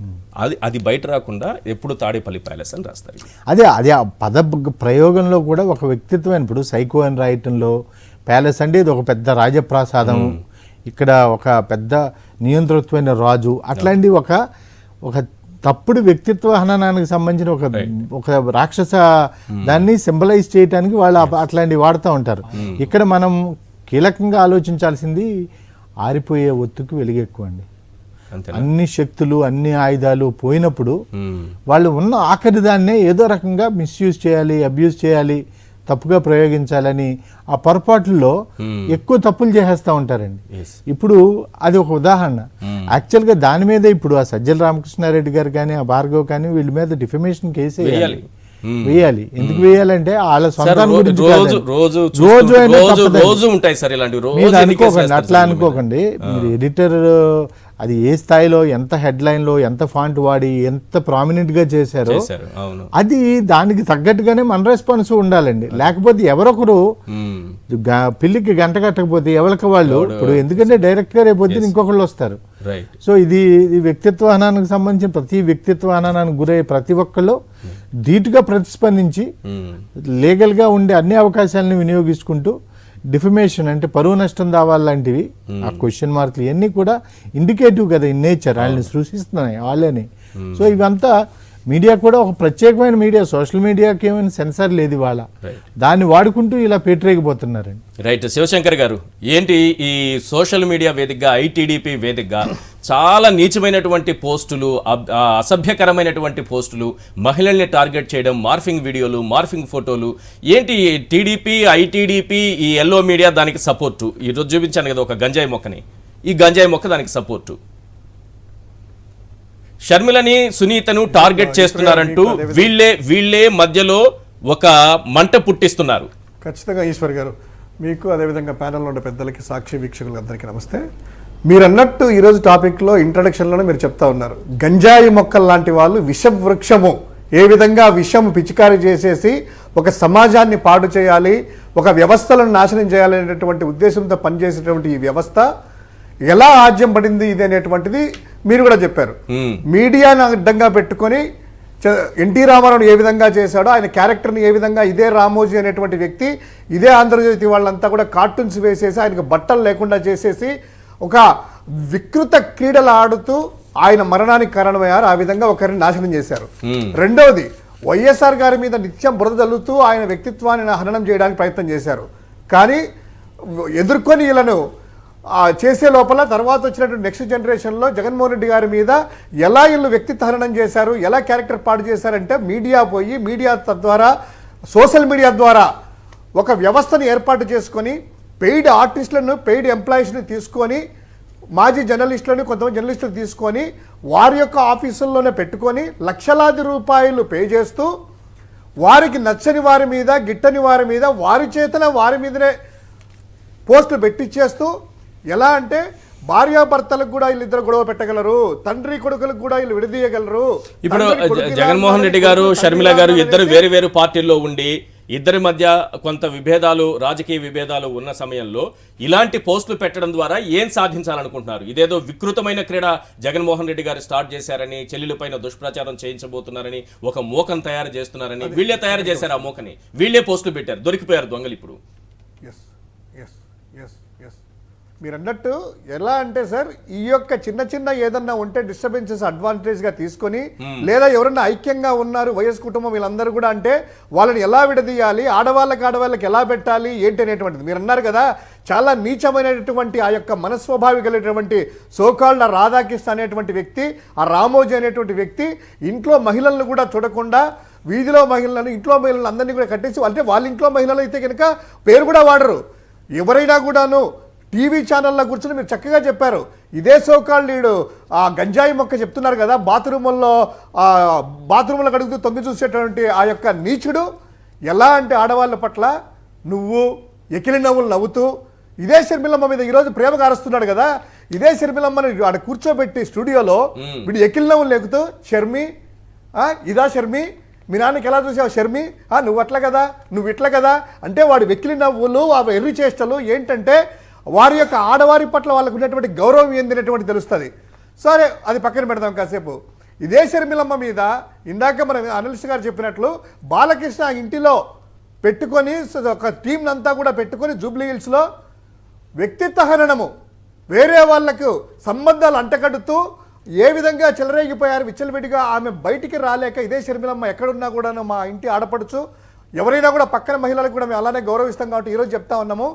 అది బయట రాకుండా ఎప్పుడు తాడేపల్లి ప్యాలెస్ అని రాస్తారు. అదే ఆ పద ప్రయోగంలో కూడా ఒక వ్యక్తిత్వం. ఇప్పుడు సైకో అని రాయటంలో ప్యాలెస్ అంటే ఇది ఒక పెద్ద రాజప్రాసాదం, ఇక్కడ ఒక పెద్ద నియంతృత్వమైన రాజు, అట్లాంటి ఒక తప్పుడు వ్యక్తిత్వ హననానికి సంబంధించిన ఒక రాక్షస దాన్ని సింబలైజ్ చేయడానికి వాళ్ళు అట్లాంటివి వాడుతూ ఉంటారు. ఇక్కడ మనం కీలకంగా ఆలోచించాల్సింది ఆరిపోయే ఒత్తుకు వెలుగెక్కువ అండి. అన్ని శక్తులు, అన్ని ఆయుధాలు పోయినప్పుడు వాళ్ళు ఉన్న ఆఖరి దాన్నే ఏదో రకంగా మిస్యూజ్ చేయాలి, అబ్యూజ్ చేయాలి, తప్పుగా ప్రయోగించాలని ఆ పొరపాట్లలో ఎక్కువ తప్పులు చేసేస్తూ ఉంటారండి. ఇప్పుడు అది ఒక ఉదాహరణ. యాక్చువల్గా దాని మీద ఇప్పుడు ఆ సజ్జల రామకృష్ణారెడ్డి గారు కానీ, ఆ భార్గవ్ కానీ వీళ్ళ మీద డిఫమేషన్ కేసు వేయాలి. ఎందుకు వేయాలంటే వాళ్ళ సొంతాన్ని గురించి మీరు అనుకోకండి, అట్లా అనుకోకండి. మీరు ఎడిటర్ అది ఏ స్థాయిలో, ఎంత హెడ్లైన్లో, ఎంత ఫాంట్ వాడి, ఎంత ప్రామినెంట్గా చేశారో అది దానికి తగ్గట్టుగానే మన రెస్పాన్స్ ఉండాలండి. లేకపోతే ఎవరొకరు పిల్లికి గంట కట్టకపోతే ఎవరికి వాళ్ళు ఇప్పుడు, ఎందుకంటే డైరెక్ట్గా రేపొద్దున ఇంకొకళ్ళు వస్తారు. సో ఇది వ్యక్తిత్వ హనానికి సంబంధించిన ప్రతి వ్యక్తిత్వ హనానికి గురయ్యే ప్రతి ఒక్కళ్ళు ధీటుగా ప్రతిస్పందించి లీగల్గా ఉండే అన్ని అవకాశాలను వినియోగించుకుంటూ డిఫమేషన్ అంటే పరువు నష్టం దావాలంటివి, ఆ క్వశ్చన్ మార్కులు ఇవన్నీ కూడా ఇండికేటివ్ కదా ఇన్ నేచర్, వాళ్ళని సృష్టిస్తున్నాయి వాళ్ళని. సో ఇవంతా మీడియా కూడా ఒక ప్రత్యేకమైన మీడియా, సోషల్ మీడియాకి ఏమైనా సెన్సార్ లేదు ఇవాళ, దాన్ని వాడుకుంటూ ఇలా పెట్టరేగిపోతున్నారండి. రైట్. శివశంకర్ గారు, ఏంటి ఈ సోషల్ మీడియా వేదికగా, ఐటీడీపీ వేదికగా చాలా నీచమైనటువంటి పోస్టులు, అసభ్యకరమైనటువంటి పోస్టులు, మహిళల్ని టార్గెట్ చేయడం, మార్ఫింగ్ వీడియోలు, మార్ఫింగ్ ఫోటోలు, ఏంటి టీడీపీ, ఐటీడీపీ, ఈ ఎల్లో మీడియా దానికి సపోర్టు? ఈరోజు చూపించాను కదా ఒక గంజాయి మొక్కని, ఈ గంజాయి మొక్క దానికి సపోర్టు. షర్మిలని, సునీతను టార్గెట్ చేస్తున్నారంటూ వీళ్ళే మధ్యలో ఒక మంట పుట్టిస్తున్నారు. ఖచ్చితంగా ఈశ్వర్ గారు, మీకు అదేవిధంగా ప్యానెల్లో ఉండే పెద్దలకి, సాక్షి వీక్షకులకు అందరికీ నమస్తే. మీరు అన్నట్టు ఈరోజు టాపిక్లో ఇంట్రడక్షన్లోనే మీరు చెప్తా ఉన్నారు, గంజాయి మొక్కలు లాంటి వాళ్ళు విషవృక్షము, ఏ విధంగా విషం పిచికారీ చేసేసి ఒక సమాజాన్ని పాడు చేయాలి, ఒక వ్యవస్థలను నాశనం చేయాలి అనేటువంటి ఉద్దేశంతో పనిచేసేటువంటి ఈ వ్యవస్థ ఎలా ఆజ్యం పడింది ఇది అనేటువంటిది మీరు కూడా చెప్పారు. మీడియాను అడ్డంగా పెట్టుకొని ఎన్టీ రామారావు ఏ విధంగా చేశాడో, ఆయన క్యారెక్టర్ని ఏ విధంగా, ఇదే రామోజీ అనేటువంటి వ్యక్తి, ఇదే ఆంధ్రజ్యోతి వాళ్ళంతా కూడా కార్టూన్స్ వేసేసి ఆయనకు బట్టలు లేకుండా చేసేసి ఒక వికృత క్రీడలు ఆడుతూ ఆయన మరణానికి కారణమయ్యారు. ఆ విధంగా ఒకరిని నాశనం చేశారు. రెండవది, వైఎస్ఆర్ గారి మీద నిత్యం బురద జల్లుతూ ఆయన వ్యక్తిత్వాన్ని హననం చేయడానికి ప్రయత్నం చేశారు. కానీ ఎదుర్కొని వీళ్ళను చేసే లోపల తర్వాత వచ్చినటువంటి నెక్స్ట్ జనరేషన్లో జగన్మోహన్ రెడ్డి గారి మీద ఎలా వీళ్ళు వ్యక్తిత్వ హననం చేశారు, ఎలా క్యారెక్టర్ పాడు చేశారంటే, మీడియా పోయి మీడియా ద్వారా, సోషల్ మీడియా ద్వారా ఒక వ్యవస్థను ఏర్పాటు చేసుకొని పెయిడ్ ఆర్టిస్టులను, పెయిడ్ ఎంప్లాయీస్ని తీసుకొని, మాజీ జర్నలిస్టులను, కొంతమంది జర్నలిస్టులు తీసుకొని వారి యొక్క ఆఫీసుల్లోనే పెట్టుకొని లక్షలాది రూపాయలు పే చేస్తూ వారికి నచ్చని వారి మీద, గిట్టని వారి మీద, వారి చేతన వారి మీదనే పోస్టులు పెట్టించేస్తూ, ఎలా అంటే భార్యాభర్తలకు కూడా వీళ్ళిద్దరు గొడవ పెట్టగలరు, తండ్రి కొడుకులకు కూడా వీళ్ళు విడదీయగలరు. ఇప్పుడు జగన్మోహన్ రెడ్డి గారు, షర్మిల గారు ఇద్దరు వేరు వేరు పార్టీల్లో ఉండి ఇద్దరి మధ్య కొంత విభేదాలు, రాజకీయ విభేదాలు ఉన్న సమయంలో ఇలాంటి పోస్టులు పెట్టడం ద్వారా ఏం సాధించాలనుకుంటున్నారు? ఇదేదో వికృతమైన క్రీడ జగన్మోహన్ రెడ్డి గారు స్టార్ట్ చేశారని, చెల్లెల పైన దుష్ప్రచారం చేయించబోతున్నారని, ఒక మూకను తయారు చేస్తున్నారని, వీళ్ళే తయారు చేశారు ఆ మూకని, వీళ్ళే పోస్టులు పెట్టారు, దొరికిపోయారు దొంగలు. ఇప్పుడు మీరు అన్నట్టు ఎలా అంటే సార్, ఈ యొక్క చిన్న చిన్న ఏదన్నా ఉంటే డిస్టర్బెన్సెస్ అడ్వాంటేజ్గా తీసుకొని, లేదా ఎవరన్నా ఐక్యంగా ఉన్నారు వైఎస్ కుటుంబం వీళ్ళందరూ కూడా అంటే వాళ్ళని ఎలా విడదీయాలి, ఆడవాళ్ళకి ఎలా పెట్టాలి ఏంటి అనేటువంటిది మీరు అన్నారు కదా. చాలా నీచమైనటువంటి ఆ యొక్క మనస్వభావి కలిగినటువంటి సోకాల్డ్ రాధాకృష్ణ అనేటువంటి వ్యక్తి, ఆ రామోజీ అనేటువంటి వ్యక్తి ఇంట్లో మహిళలను కూడా చూడకుండా వీధిలో మహిళలను, ఇంట్లో మహిళలను అందరినీ కూడా కట్టేసి, అంటే వాళ్ళ ఇంట్లో మహిళలు అయితే కనుక పేరు కూడా వాడరు. ఎవరైనా కూడాను టీవీ ఛానల్లో కూర్చొని మీరు చక్కగా చెప్పారు, ఇదే సోకాల్ లీడు ఆ గంజాయి మొక్క చెప్తున్నారు కదా, బాత్రూంలో కడుగుతూ తొంగి చూసేటువంటి ఆ యొక్క నీచుడు ఎలా అంటే ఆడవాళ్ళ పట్ల నువ్వు ఎకిలి నవ్వులు నవ్వుతూ, ఇదే షర్మిలమ్మ మీద ఈరోజు ప్రేమగా అరుస్తున్నాడు కదా, ఇదే షర్మిలమ్మని ఆడ కూర్చోబెట్టి స్టూడియోలో వీడు ఎకిలి నవ్వులు లేకుతూ, షర్మి ఇదా షర్మి, మీ నాన్నకి ఎలా చూసావు షర్మి, నువ్వు అట్లా కదా, నువ్వు ఇట్లా కదా అంటే వాడు వెకిలి నవ్వులు, ఆ ఎర్రి చేష్టలు ఏంటంటే వారి యొక్క ఆడవారి పట్ల వాళ్ళకు ఉన్నటువంటి గౌరవం ఏందినటువంటి తెలుస్తుంది. సరే, అది పక్కన పెడదాం కాసేపు. ఇదే షర్మిలమ్మ మీద ఇందాక మన అనలిస్ట్ గారు చెప్పినట్లు బాలకృష్ణ ఇంటిలో పెట్టుకొని ఒక టీం అంతా కూడా పెట్టుకొని జూబ్లీ హిల్స్లో వ్యక్తిత్వ హననము, వేరే వాళ్లకు సంబంధాలు అంటకడుతూ ఏ విధంగా చెలరేగిపోయారు విచ్చలవిడిగా. ఆమె బయటికి రాలేక ఇదే షర్మిలమ్మ ఎక్కడున్నా కూడా మా ఇంటి ఆడపడుచు, ఎవరైనా కూడా పక్కన మహిళలకు కూడా మేము అలానే గౌరవిస్తాం కాబట్టి ఈరోజు చెప్తా ఉన్నాము.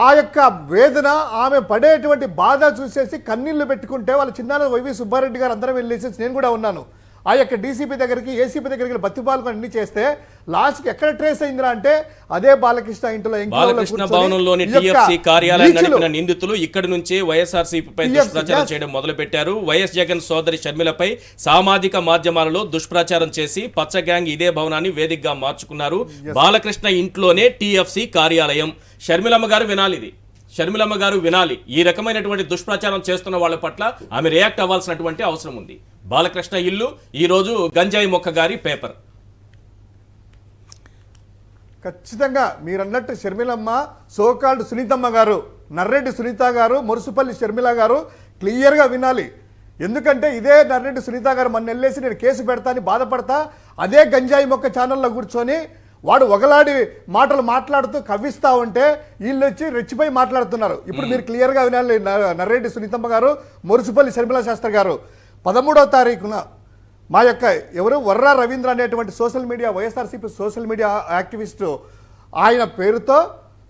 ఆ యొక్క వేదన, ఆమె పడేటువంటి బాధ చూసేసి కన్నీళ్లు పెట్టుకుంటే వాళ్ళ చిన్నాన్న వైవి సుబ్బారెడ్డి గారు అందరం వెళ్ళేసి, నేను కూడా ఉన్నాను, ఆ యొక్క డీసీపీ దగ్గరికి, ఏసీపీ దగ్గరికి బతిపాలకు అన్ని చేస్తే లాస్ట్కి ఎక్కడ ట్రేస్ అయిందిరా అంటే అదే బాలకృష్ణ ఇంట్లో, బాలకృష్ణ భవనంలోని టీఎఫ్సీ కార్యాలయం నడిపిన నిందితులు ఇక్కడి నుంచి వైఎస్ఆర్సీపీపై దుష్ప్రచారం చేయడం మొదలు పెట్టారు. వైఎస్ జగన్ సోదరి షర్మిలపై సామాజిక మాధ్యమాలలో దుష్ప్రచారం చేసి పచ్చ గ్యాంగ్ ఇదే భవనాన్ని వేదికగా మార్చుకున్నారు. బాలకృష్ణ ఇంట్లోనే టీఎఫ్సీ కార్యాలయం. షర్మిలమ్మ గారు వినాలి, ఇది షర్మిలమ్మ గారు వినాలి. ఈ రకమైనటువంటి దుష్ప్రచారం చేస్తున్న వాళ్ళ పట్ల ఆమె రియాక్ట్ అవ్వాల్సినటువంటి అవసరం ఉంది. బాలకృష్ణ ఇల్లు, ఈరోజు గంజాయి మొక్క గారి పేపర్. ఖచ్చితంగా మీరు అన్నట్టు షర్మిలమ్మ, సోకాల్డ్ సునీతమ్మ గారు, నర్రెడ్డి సునీత గారు, మురుసుపల్లి షర్మిల గారు క్లియర్గా వినాలి. ఎందుకంటే ఇదే నర్రెడ్డి సునీత గారు మొన్న వెళ్ళేసి నేను కేసు పెడతాని బాధపడతా, అదే గంజాయి మొక్క ఛానల్లో కూర్చొని వాడు ఒకలాడి మాటలు మాట్లాడుతూ కవ్విస్తా ఉంటే వీళ్ళు వచ్చి రెచ్చిపోయి మాట్లాడుతున్నారు. ఇప్పుడు మీరు క్లియర్గా వినాలి నర్రెడ్డి సునీతమ్మ గారు, మురుసుపల్లి షర్మిల శాస్త్రి గారు. 13వ తారీఖున మా యొక్క ఎవరు వర్రా రవీంద్ర అనేటువంటి social media YSRCP social media activist ఆయన పేరుతో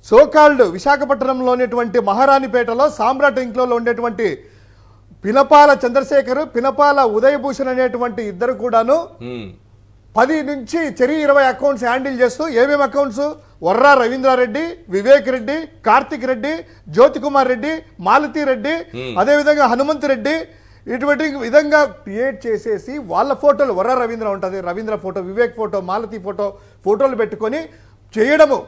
సోకాల్డ్ విశాఖపట్నంలో ఉన్నటువంటి మహారాణిపేటలో సామ్రాట్ ఇంట్లో ఉండేటువంటి పినపాల చంద్రశేఖర్, పినపాల ఉదయభూషణ్ అనేటువంటి ఇద్దరు కూడాను 10 నుంచి 20 అకౌంట్స్ హ్యాండిల్ చేస్తూ ఏమేమి అకౌంట్స్ వర్రా రవీంద్రారెడ్డి, వివేక్ రెడ్డి, కార్తిక్ రెడ్డి, జ్యోతి కుమార్ రెడ్డి, మాలతి రెడ్డి, అదేవిధంగా హనుమంత్ రెడ్డి ఇటువంటి విధంగా క్రియేట్ చేసేసి వాళ్ళ ఫోటోలు వర్రా రవీంద్ర ఉంటుంది, రవీంద్ర ఫోటో, వివేక్ ఫోటో, మాలతి ఫోటోలు పెట్టుకొని చేయడము,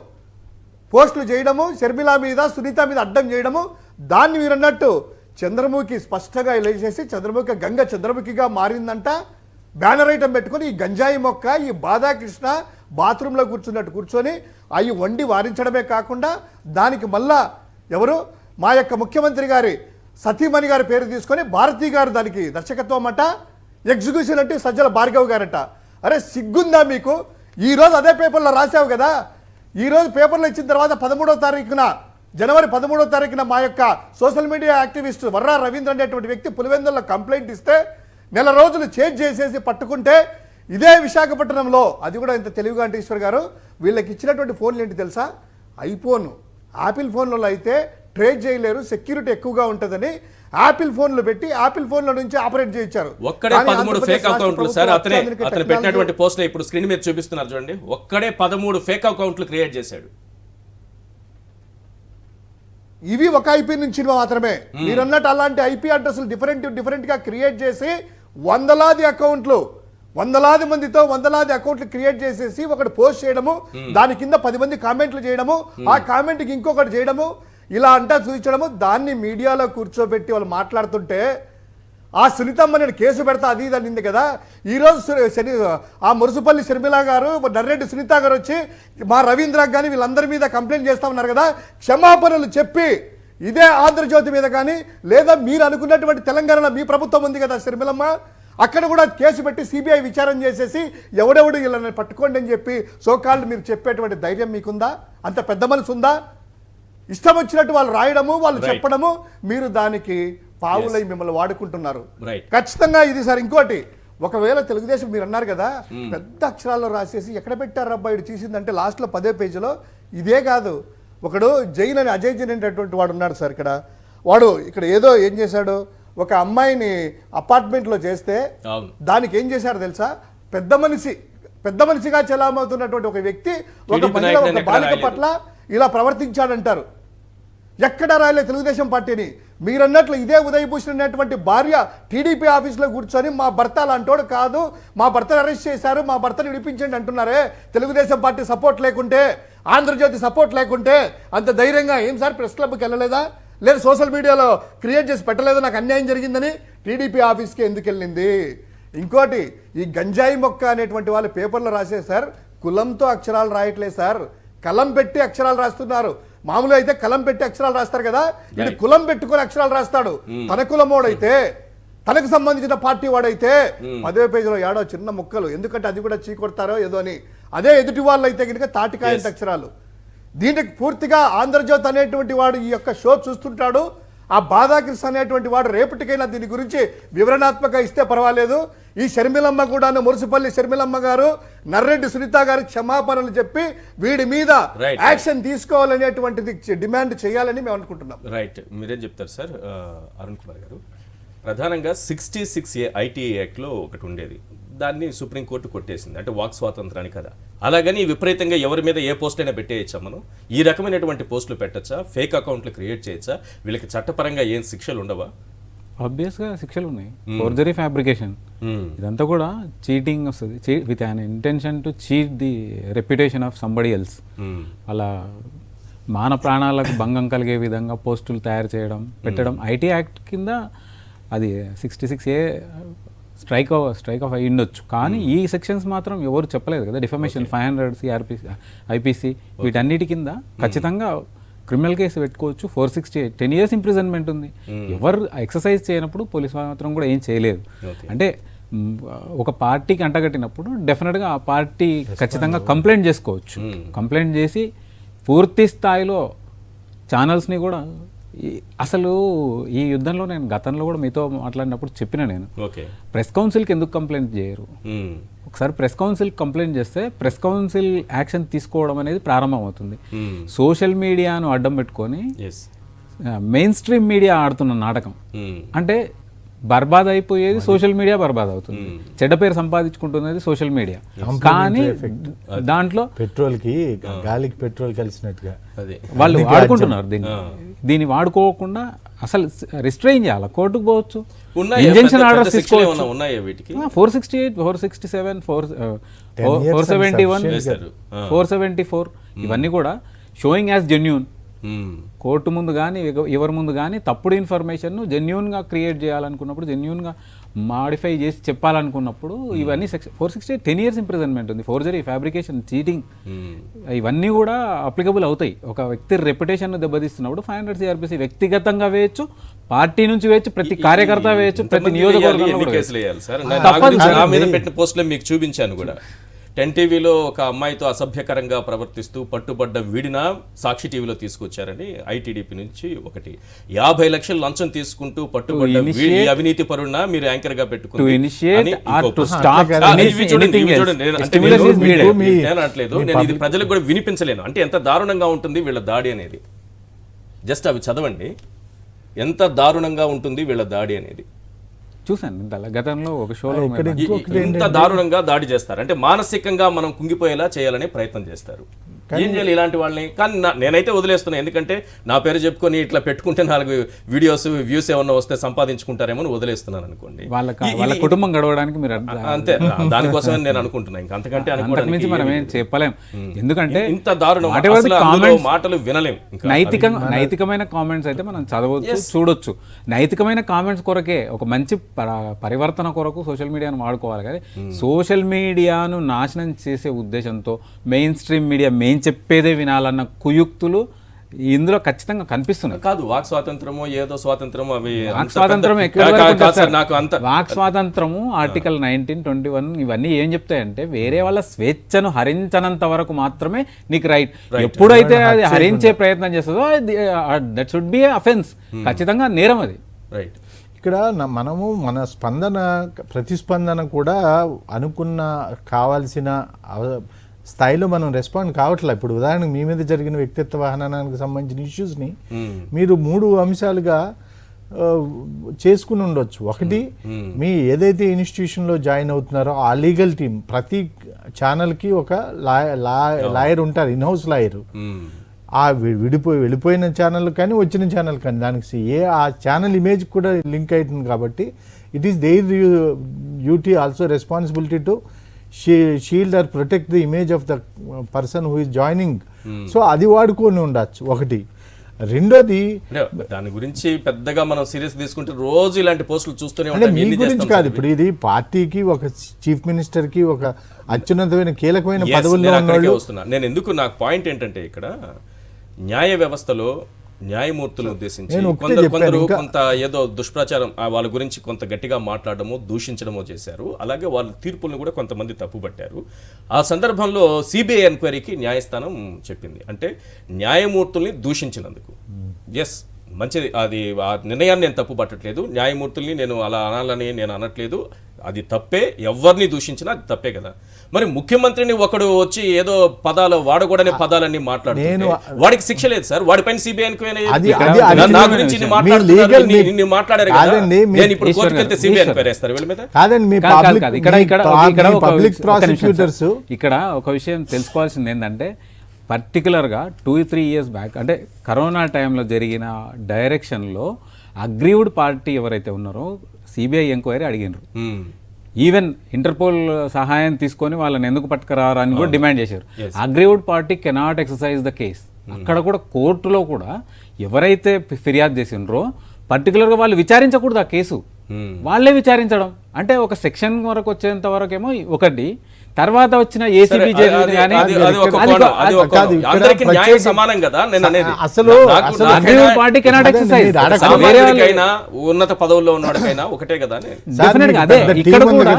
పోస్టులు చేయడము, షర్మిల మీద సునీత మీద అడ్డం చేయడము. దాన్ని మీరు అన్నట్టు చంద్రముఖి స్పష్టంగా ఇలా చేసి చంద్రముఖి గంగ చంద్రముఖిగా మారిందంట. బ్యానర్ ఐటమ్ పెట్టుకొని ఈ గంజాయి మొక్క, ఈ బాధాకృష్ణ బాత్రూంలో కూర్చొని అవి వండి వారించడమే కాకుండా దానికి మళ్ళా ఎవరు మా యొక్క ముఖ్యమంత్రి గారి సతీమణి గారి పేరు తీసుకొని భారతి గారు దానికి దర్శకత్వం అట, ఎగ్జిక్యూషన్ అంటే సజ్జల భార్గవ్ గారట. అరే సిగ్గుందా మీకు? ఈరోజు అదే పేపర్లో రాసావు కదా. ఈరోజు పేపర్లో ఇచ్చిన తర్వాత 13వ తారీఖున జనవరి 13వ తారీఖున మా యొక్క social media activist Varra Ravindra అనేటువంటి వ్యక్తి పులివెందుల్లో కంప్లైంట్ ఇస్తే నెల రోజులు చేంజ్ చేసేసి పట్టుకుంటే ఇదే విశాఖపట్నంలో అది కూడా ఇంత తెలివిగా అంటే ఈశ్వర్ గారు వీళ్ళకి ఇచ్చినటువంటి ఫోన్లు ఏంటి తెలుసా? ఐఫోన్, యాపిల్ ఫోన్లలో అయితే ట్రేస్ చేయలేరు, సెక్యూరిటీ ఎక్కువగా ఉంటుందని యాపిల్ ఫోన్లు పెట్టి యాపిల్ ఫోన్ల నుంచి ఆపరేట్ చేయించారు. ఒక్కడే 13 ఫేక్ అకౌంట్లు సార్. అతను పెట్టినటువంటి పోస్ట్ ఇప్పుడు స్క్రీన్ మీద చూపిస్తున్నారు చూడండి. ఒక్కడే 13 ఫేక్ అకౌంట్లు క్రియేట్ చేశాడు. ఇవి ఒక ఐపీ నుంచి మాత్రమే. మీరు అన్నట్టు అలాంటి ఐపీ అడ్రస్లు డిఫరెంట్ గా క్రియేట్ చేసి వందలాది మందితో వందలాది అకౌంట్లు క్రియేట్ చేసేసి ఒకటి పోస్ట్ చేయడము, దాని కింద 10 మంది కామెంట్లు చేయడము, ఆ కామెంట్కి ఇంకొకటి చేయడము, ఇలా అంటా చూపించడము. దాన్ని మీడియాలో కూర్చోబెట్టి వాళ్ళు మాట్లాడుతుంటే ఆ సునీతమ్మ నేను కేసు పెడతా అది ఇది అనింది కదా. ఈరోజు ఆ మురుసుపల్లి షర్మిల గారు, నర్రెడ్డి సునీత గారు వచ్చి మా రవీంద్రకు కానీ వీళ్ళందరి మీద కంప్లైంట్ చేస్తా ఉన్నారు కదా. క్షమాపణలు చెప్పి ఇదే ఆంధ్రజ్యోతి మీద కానీ లేదా మీరు అనుకున్నటువంటి తెలంగాణలో మీ ప్రభుత్వం ఉంది కదా షర్మిలమ్మ, అక్కడ కూడా కేసు పెట్టి సిబిఐ విచారణ చేసేసి ఎవడెవడు వీళ్ళని పట్టుకోండి అని చెప్పి సోకాల్డ్ మీరు చెప్పేటువంటి ధైర్యం మీకుందా? అంత పెద్ద మనసు ఉందా? ఇష్టం వచ్చినట్టు వాళ్ళు రాయడము, వాళ్ళు చెప్పడము, మీరు దానికి పావులై మిమ్మల్ని వాడుకుంటున్నారు. ఖచ్చితంగా ఇది సార్. ఇంకోటి, ఒకవేళ తెలుగుదేశం మీరు అన్నారు కదా పెద్ద అక్షరాల్లో రాసేసి ఎక్కడ పెట్టారు అబ్బాయి తీసిందంటే లాస్ట్లో 10వ పేజీలో ఇదే కాదు. ఒకడు జైన్ అని అజయ్ జైన్ అనేటటువంటి వాడు ఉన్నాడు సార్. వాడు ఇక్కడ ఏదో ఏం చేశాడు, ఒక అమ్మాయిని అపార్ట్మెంట్లో చేస్తే దానికి ఏం చేశాడు తెలుసా? పెద్ద మనిషిగా చెలామవుతున్నటువంటి ఒక వ్యక్తి ఒక బాలిక పట్ల ఇలా ప్రవర్తించాడంటారు. ఎక్కడ రాయలే తెలుగుదేశం పార్టీని. మీరన్నట్లు ఇదే ఉదయభూషణ్ అనేటువంటి భార్య టీడీపీ ఆఫీస్లో కూర్చొని మా భర్త అలాంటోడు కాదు, మా భర్తను అరెస్ట్ చేశారు, మా భర్తను విడిపించండి అంటున్నారే. తెలుగుదేశం పార్టీ సపోర్ట్ లేకుంటే, ఆంధ్రజ్యోతి సపోర్ట్ లేకుంటే అంత ధైర్యంగా ఏం సార్ ప్రెస్ క్లబ్కి వెళ్ళలేదా? లేదు సోషల్ మీడియాలో క్రియేట్ చేసి పెట్టలేదు నాకు అన్యాయం జరిగిందని? టీడీపీ ఆఫీస్కి ఎందుకు వెళ్ళింది? ఇంకోటి, ఈ గంజాయి మొక్క అనేటువంటి వాళ్ళు పేపర్లో రాసే సార్ కులంతో అక్షరాలు రాయట్లేదు సార్, కలం పెట్టి అక్షరాలు రాస్తున్నారు. మామూలుగా అయితే కలం పెట్టి అక్షరాలు రాస్తారు కదా, ఇది కులం పెట్టుకొని అక్షరాలు రాస్తాడు. తన కులమోడైతే, తనకు సంబంధించిన పార్టీ వాడైతే 10వ పేజీలో ఏడో చిన్న ముక్కలు, ఎందుకంటే అది కూడా చీకొడతారో ఏదో అని. అదే ఎదుటి వాళ్ళు అయితే కనుక తాటికాయంత అక్షరాలు. దీనికి పూర్తిగా ఆంధ్రజ్యోతి అనేటువంటి వాడు ఈ యొక్క షో చూస్తుంటాడు. ఆ బాధాకృష్ణ అనేటువంటి వాడు రేపటికైనా దీని గురించి వివరణాత్మక ఇస్తే పర్వాలేదు. ఈ షర్మిలమ్మ కూడాను, మురుసుపల్లి షర్మిలమ్మ గారు, నర్రెడ్డి సునీత గారు క్షమాపణలు చెప్పి వీడి మీద యాక్షన్ తీసుకోవాలనేటువంటిది డిమాండ్ చేయాలని మేము అనుకుంటున్నాం. రైట్, మీరేం చెప్తారు సార్? అరుణ్ కుమార్ గారు, ప్రధానంగా 66A ఐటీ యాక్ట్లో ఒకటి ఉండేది, దాన్ని సుప్రీంకోర్టు కొట్టేసింది. అంటే వాక్ స్వాతంత్రాన్ని కదా. అలాగని విపరీతంగా ఎవరి మీద ఏ పోస్ట్ అయినా పెట్టేయచ్చా? మనం ఈ రకమైనటువంటి పోస్టులు పెట్టచ్చా? ఫేక్ అకౌంట్లు క్రియేట్ చేయొచ్చా? వీళ్ళకి చట్టపరంగా ఏం శిక్షలు ఉండవా? ఆబ్వియస్గా శిక్షలు ఉన్నాయి. ఫోర్జరీ, ఫ్యాబ్రికేషన్, ఇదంతా కూడా చీటింగ్ వస్తుంది. With an intention to cheat the reputation of somebody else. అలా మాన ప్రాణాలకు భంగం కలిగే విధంగా పోస్టులు తయారు చేయడం, పెట్టడం ఐటీ యాక్ట్ కింద అది 66A స్ట్రైక్ ఆఫ్ అయి ఉండొచ్చు. కానీ ఈ సెక్షన్స్ మాత్రం ఎవరు చెప్పలేదు కదా. డిఫమేషన్ 500 CRPC, IPC వీటన్నిటి కింద ఖచ్చితంగా క్రిమినల్ కేసు పెట్టుకోవచ్చు. 468 10 years ఇంప్రిజన్మెంట్ ఉంది. ఎవరు ఎక్సర్సైజ్ చేయనప్పుడు పోలీస్ మాత్రం కూడా ఏం చేయలేదు. అంటే ఒక పార్టీకి అంటగట్టినప్పుడు డెఫినెట్గా ఆ పార్టీ ఖచ్చితంగా కంప్లైంట్ చేసుకోవచ్చు. కంప్లైంట్ చేసి పూర్తి స్థాయిలో ఛానల్స్ని కూడా అసలు ఈ యుద్ధంలో నేను గతంలో కూడా మీతో మాట్లాడినప్పుడు చెప్పిన నేను ఓకే. ప్రెస్ కౌన్సిల్కి ఎందుకు కంప్లైంట్ చేయరు, ఒకసారి ప్రెస్ కౌన్సిల్ కంప్లైంట్ చేస్తే ప్రెస్ కౌన్సిల్ యాక్షన్ తీసుకోవడం అనేది ప్రారంభమవుతుంది. సోషల్ మీడియాను అడ్డం పెట్టుకొని మెయిన్ స్ట్రీమ్ మీడియా ఆడుతున్న నాటకం అంటే బర్బాద్ అయిపోయేది సోషల్ మీడియా, బర్బాద్ అవుతుంది, చెడ్డ పేరు సంపాదించుకుంటున్నది సోషల్ మీడియా. కానీ దాంట్లో పెట్రోల్కి గాలికి పెట్రోల్ కలిసినట్టుగా వాళ్ళు వాడుకుంటున్నారు దీన్ని వాడుకోకుండా అసలు రిస్ట్రైన్ చేయాలి, కోర్టుకు పోవచ్చు, ఇంజెక్షన్ ఆర్డర్స్ తీసుకోవచ్చు. 468, 467, 471, 474 ఇవన్నీ కూడా షోయింగ్ యాజ్ జెన్యూన్. కోర్టు ముందు కానీ ఎవరి ముందు కానీ తప్పుడు ఇన్ఫర్మేషన్ను జెన్యూన్గా క్రియేట్ చేయాలనుకున్నప్పుడు, జెన్యూన్గా మాడిఫై చేసి చెప్పాలనుకున్నప్పుడు ఇవన్నీ 468 10 years ఇంప్రిజన్మెంట్ ఉంది. ఫోర్జరీ, ఫ్యాబ్రికేషన్, చీటింగ్ ఇవన్నీ కూడా అప్లికబుల్ అవుతాయి. ఒక వ్యక్తి రెప్యుటేషన్ దెబ్బతీస్తున్నప్పుడు 500 CRPC వ్యక్తిగతంగా వేయచ్చు, పార్టీ నుంచి వేయచ్చు, ప్రతి కార్యకర్త వేయచ్చు, ప్రతి నియోజకవర్గంలో పెట్టిన పోస్టులో మీకు చూపించాను కూడా. 10 టీవీలో ఒక అమ్మాయితో అసభ్యకరంగా ప్రవర్తిస్తూ పట్టుబడ్డ వీడిన సాక్షి టీవీలో తీసుకొచ్చారని ఐటీడీపీ నుంచి ఒకటి. 50 లక్షలు లంచం తీసుకుంటూ పట్టుబడ్డ అవినీతి పరుణ మీరు యాంకర్ గా పెట్టుకుంటూ నేను ఇది ప్రజలకు కూడా వినిపించలేను. అంటే ఎంత దారుణంగా ఉంటుంది వీళ్ళ దాడి అనేది. జస్ట్ అవి చదవండి, ఎంత దారుణంగా ఉంటుంది వీళ్ళ దాడి అనేది. చూసాను గతంలో ఒక షోలో ఇంత దారుణంగా దాడి చేస్తారు. అంటే మానసికంగా మనం కుంగిపోయేలా చేయాలనే ప్రయత్నం చేస్తారు. ఏం చేయాలి ఇలాంటి వాళ్ళని? కానీ నేనైతే వదిలేస్తున్నాను. ఎందుకంటే నా పేరు చెప్పుకొని ఇట్లా పెట్టుకుంటే 4 వీడియోస్ వ్యూస్ ఏమన్నా వస్తే సంపాదించుకుంటారేమో వదిలేస్తున్నాను అనుకోండి. వాళ్ళ కుటుంబం గడవడానికి మీరు అంతే, దానికోసమే నేను అనుకుంటున్నాను. ఇంకా అంతకంటే మనం ఏం చెప్పలేం. ఎందుకంటే ఇంత దారుణం మాటలు వినలేం. నైతికమైన కామెంట్స్ అయితే మనం చదవచ్చు, చూడొచ్చు. నైతికమైన కామెంట్స్ కొరకే, ఒక మంచి పరివర్తన కొరకు సోషల్ మీడియాను వాడుకోవాలి. కానీ సోషల్ మీడియాను నాశనం చేసే ఉద్దేశంతో మెయిన్ స్ట్రీమ్ మీడియా మెయిన్ చెప్పేదే వినాలన్న కుయుక్తులు ఇందులో ఖచ్చితంగా కనిపిస్తున్నాయి. కాదు వాక్ స్వాతంత్రము, ఏదో స్వాతంత్రము, అవి వాక్ స్వాతంత్రం వాక్ స్వాతంత్రము ఆర్టికల్ 19, 21 ఇవన్నీ ఏం చెప్తాయంటే వేరే వాళ్ళ స్వేచ్ఛను హరించనంత వరకు మాత్రమే నీకు రైట్. ఎప్పుడైతే అది హరించే ప్రయత్నం చేస్తుందో దట్ షుడ్ బి అఫెన్స్, ఖచ్చితంగా నేరం అది. రైట్. ఇక్కడ మనము మన ప్రతిస్పందన కూడా అనుకున్న కావాల్సిన స్థాయిలో మనం రెస్పాండ్ కావట్లేదు. ఇప్పుడు ఉదాహరణకు మీ మీద జరిగిన వ్యక్తిత్వ వాహనానికి సంబంధించిన ఇష్యూస్ని మీరు 3 అంశాలుగా చేసుకుని ఉండొచ్చు. ఒకటి, మీ ఏదైతే ఇన్స్టిట్యూషన్లో జాయిన్ అవుతున్నారో ఆ లీగల్ టీం, ప్రతి ఛానల్కి ఒక లాయర్ ఉంటారు, ఇన్హౌస్ లాయర్. ఆ వెళ్ళిపోయిన ఛానల్ కానీ వచ్చిన ఛానల్ కానీ దానికి ఆ ఛానల్ ఇమేజ్ కూడా లింక్ అవుతుంది. కాబట్టి it is their duty also responsibility to shield or protect the image of the person who is joining. So అది వాడుకొని ఉండొచ్చు ఒకటి. రెండోది, దాని గురించి పెద్దగా మనం సీరియస్ తీసుకుంటే రోజు ఇలాంటి పోస్టులు చూస్తూనే అంటే మీ గురించి కాదు, ఇప్పుడు ఇది పార్టీకి, ఒక చీఫ్ మినిస్టర్ కి, ఒక అత్యున్నతమైన కీలకమైన పదవుల్లో ఉన్నాడు. నేను ఎందుకు, నాకు పాయింట్ ఏంటంటే ఇక్కడ న్యాయ వ్యవస్థలో న్యాయమూర్తులను ఉద్దేశించి కొందరు కొంత ఏదో దుష్ప్రచారం వాళ్ళ గురించి కొంత గట్టిగా మాట్లాడడమో దూషించడమో చేశారు. అలాగే వాళ్ళ తీర్పులను కూడా కొంతమంది తప్పుపట్టారు. ఆ సందర్భంలో సిబిఐ ఎంక్వైరీకి న్యాయస్థానం చెప్పింది, అంటే న్యాయమూర్తుల్ని దూషించినందుకు. ఎస్, మంచిది, అది ఆ నిర్ణయాన్ని నేను తప్పు పట్టట్లేదు. న్యాయమూర్తుల్ని నేను అలా అనాలని నేను అనట్లేదు, అది తప్పే. ఎవరిని దూషించినా అది తప్పే కదా. మరి ముఖ్యమంత్రిని ఒకడు వచ్చి ఏదో పదాలు వాడకూడని పదాలన్నీ మాట్లాడుతుంటే వాడికి శిక్ష లేదు సార్. వాడిపైన సిబిఐ ఎంక్వైరీ నా గురించి మాట్లాడారు కదా, నేను ఇప్పుడు కోర్టుకు వెళ్తే సిబిఐ ఎంక్వైరీ వేస్తారు వీళ్ళ మీద. ఇక్కడ ఒక విషయం తెలుసుకోవాల్సింది ఏంటంటే, పర్టికులర్గా 2-3 years బ్యాక్, అంటే కరోనా టైంలో జరిగిన డైరెక్షన్లో అగ్రీవ్డ్ పార్టీ ఎవరైతే ఉన్నారో సిబిఐ ఎంక్వైరీ అడిగినారు. ఈవెన్ ఇంటర్పోల్ సహాయం తీసుకొని వాళ్ళని ఎందుకు పట్టుకురారు అని కూడా డిమాండ్ చేశారు. Aggrieved party cannot exercise the case. అక్కడ కూడా కోర్టులో కూడా ఎవరైతే ఫిర్యాదు చేసినారో పర్టికులర్గా వాళ్ళు విచారించకూడదు ఆ కేసు, వాళ్ళే విచారించడం. అంటే ఒక సెక్షన్ వరకు వచ్చేంత వరకు ఏమో ఒకటి, తర్వాత వచ్చిన ఏసీబీ ఉన్నత పదవుల్లో ఉన్నాడుకైనా ఒకటే కదా. అదే ఇక్కడ కూడా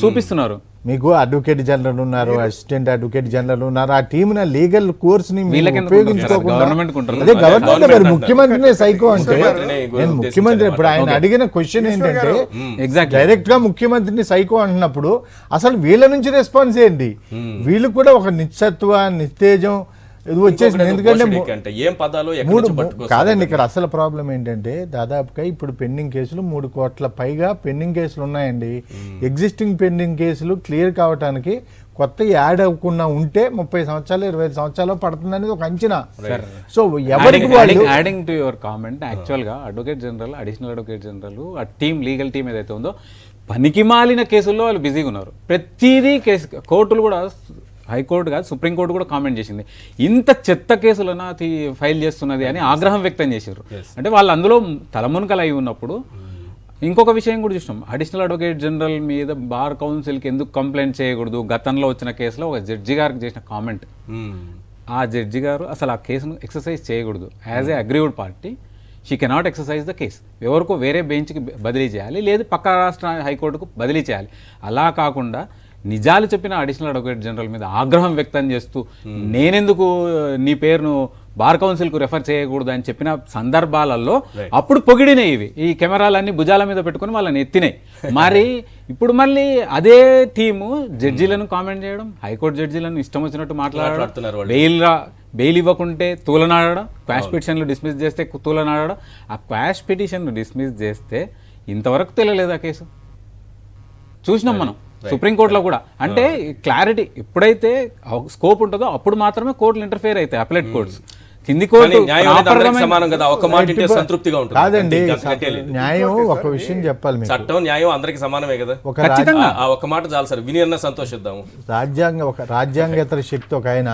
చూపిస్తున్నారు. మీకు అడ్వకేట్ జనరల్ ఉన్నారు, అసిస్టెంట్ అడ్వకేట్ జనరల్ ఉన్నారు, ఆ టీమ్ లీగల్ కోర్స్ ని వీళ్ళకెందుకు ఉపయోగించుకోకుండా గవర్నమెంట్ కుంటారు. అదే గవర్నమెంట్ మరి గవర్నమెంట్ ముఖ్యమంత్రినే సైకో అంటే ముఖ్యమంత్రిని నేను ముఖ్యమంత్రి ఇప్పుడు ఆయన అడిగిన క్వశ్చన్ ఏంటంటే ఎగ్జాక్ట్లీ డైరెక్ట్ గా ముఖ్యమంత్రిని సైకో అంటున్నప్పుడు అసలు వీళ్ళ నుంచి రెస్పాన్స్ ఏంటి? వీళ్ళు కూడా ఒక నిశ్చత్వ నిస్తేజం ఇది వచ్చేసింది. ఎందుకంటే అంటే ఏం పదాలు ఎక్కడి మూడు నుంచి పట్టుకొస్తారు? కాదండి, ఇక్కడ అసలు ప్రాబ్లం ఏంటంటే దాదాపుగా ఇప్పుడు పెండింగ్ కేసులు 3 కోట్ల పైగా పెండింగ్ కేసులు ఉన్నాయండి. ఎగ్జిస్టింగ్ పెండింగ్ కేసులు క్లియర్ కావడానికి కొత్త యాడ్ అవ్వకుండా ఉంటే 30 సంవత్సరాలు 25 సంవత్సరాలు పడుతుంది అనేది ఒక అంచనా. సో ఎవరికి వాళ్ళు యాడింగ్ టు యువర్ కామెంట్, యాక్చువల్గా advocate general, additional advocate general, ఆ టీమ్ లీగల్ టీం ఏదైతే ఉందో పనికి మాలిన కేసుల్లో వాళ్ళు బిజీగా ఉన్నారు. ప్రతిదీ కేసు, కోర్టులు కూడా, హైకోర్టు కాదు సుప్రీంకోర్టు కూడా కామెంట్ చేసింది, ఇంత చెత్త కేసులను ఫైల్ చేస్తున్నది అని ఆగ్రహం వ్యక్తం చేశారు. అంటే వాళ్ళు అందులో తలమునకలు అయి ఉన్నప్పుడు ఇంకొక విషయం కూడా చూసినాం, అడిషనల్ అడ్వకేట్ జనరల్ మీద బార్ కౌన్సిల్కి ఎందుకు కంప్లైంట్ చేయకూడదు, గతంలో వచ్చిన కేసులో ఒక జడ్జి గారికి చేసిన కామెంట్, ఆ జడ్జి గారు అసలు ఆ కేసును ఎక్సర్సైజ్ చేయకూడదు. As a aggrieved party she cannot exercise the case, ఎవరికో వేరే బెంచ్కి బదిలీ చేయాలి, లేదు పక్క రాష్ట్ర హైకోర్టుకు బదిలీ చేయాలి. అలా కాకుండా నిజాలు చెప్పిన అడిషనల్ అడ్వకేట్ జనరల్ మీద ఆగ్రహం వ్యక్తం చేస్తూ నేనెందుకు నీ పేరును బార్ కౌన్సిల్కు రెఫర్ చేయకూడదు అని చెప్పిన సందర్భాలలో అప్పుడు పొగిడినాయి ఇవి, ఈ కెమెరాలన్నీ భుజాల మీద పెట్టుకుని వాళ్ళని ఎత్తినాయి. మరి ఇప్పుడు మళ్ళీ అదే టీము జడ్జీలను కామెంట్ చేయడం, హైకోర్టు జడ్జీలను ఇష్టం వచ్చినట్టు మాట్లాడడం, బెయిల్ ఇవ్వకుంటే తూలనాడడం, క్వాష్ పిటిషన్లు డిస్మిస్ చేస్తే తూలనాడడం. ఆ క్వాష్ పిటిషన్ను డిస్మిస్ చేస్తే ఇంతవరకు తెలియలేదు ఆ కేసు, చూసినాం మనం సుప్రీంకోర్టులో కూడా. అంటే క్లారిటీ ఎప్పుడైతే స్కోప్ ఉంటుందో అప్పుడు మాత్రమే కోర్టులు ఇంటర్ఫేర్ అవుతాయి, అప్లెట్ కోర్ట్స్. కింది కోర్టు సమానం కదా, ఒక మాట ఇంటే సంతృప్తిగా ఉంటుంది. కాదండి, న్యాయం ఒక విషయం చెప్పాలి మీకు, చట్టం న్యాయం అందరికి సమానమే కదా, ఖచ్చితంగా ఆ ఒక మాట చాలు సార్, విని సంతోషిద్దాము. రాజ్యాంగేతర శక్తి ఒక ఆయన,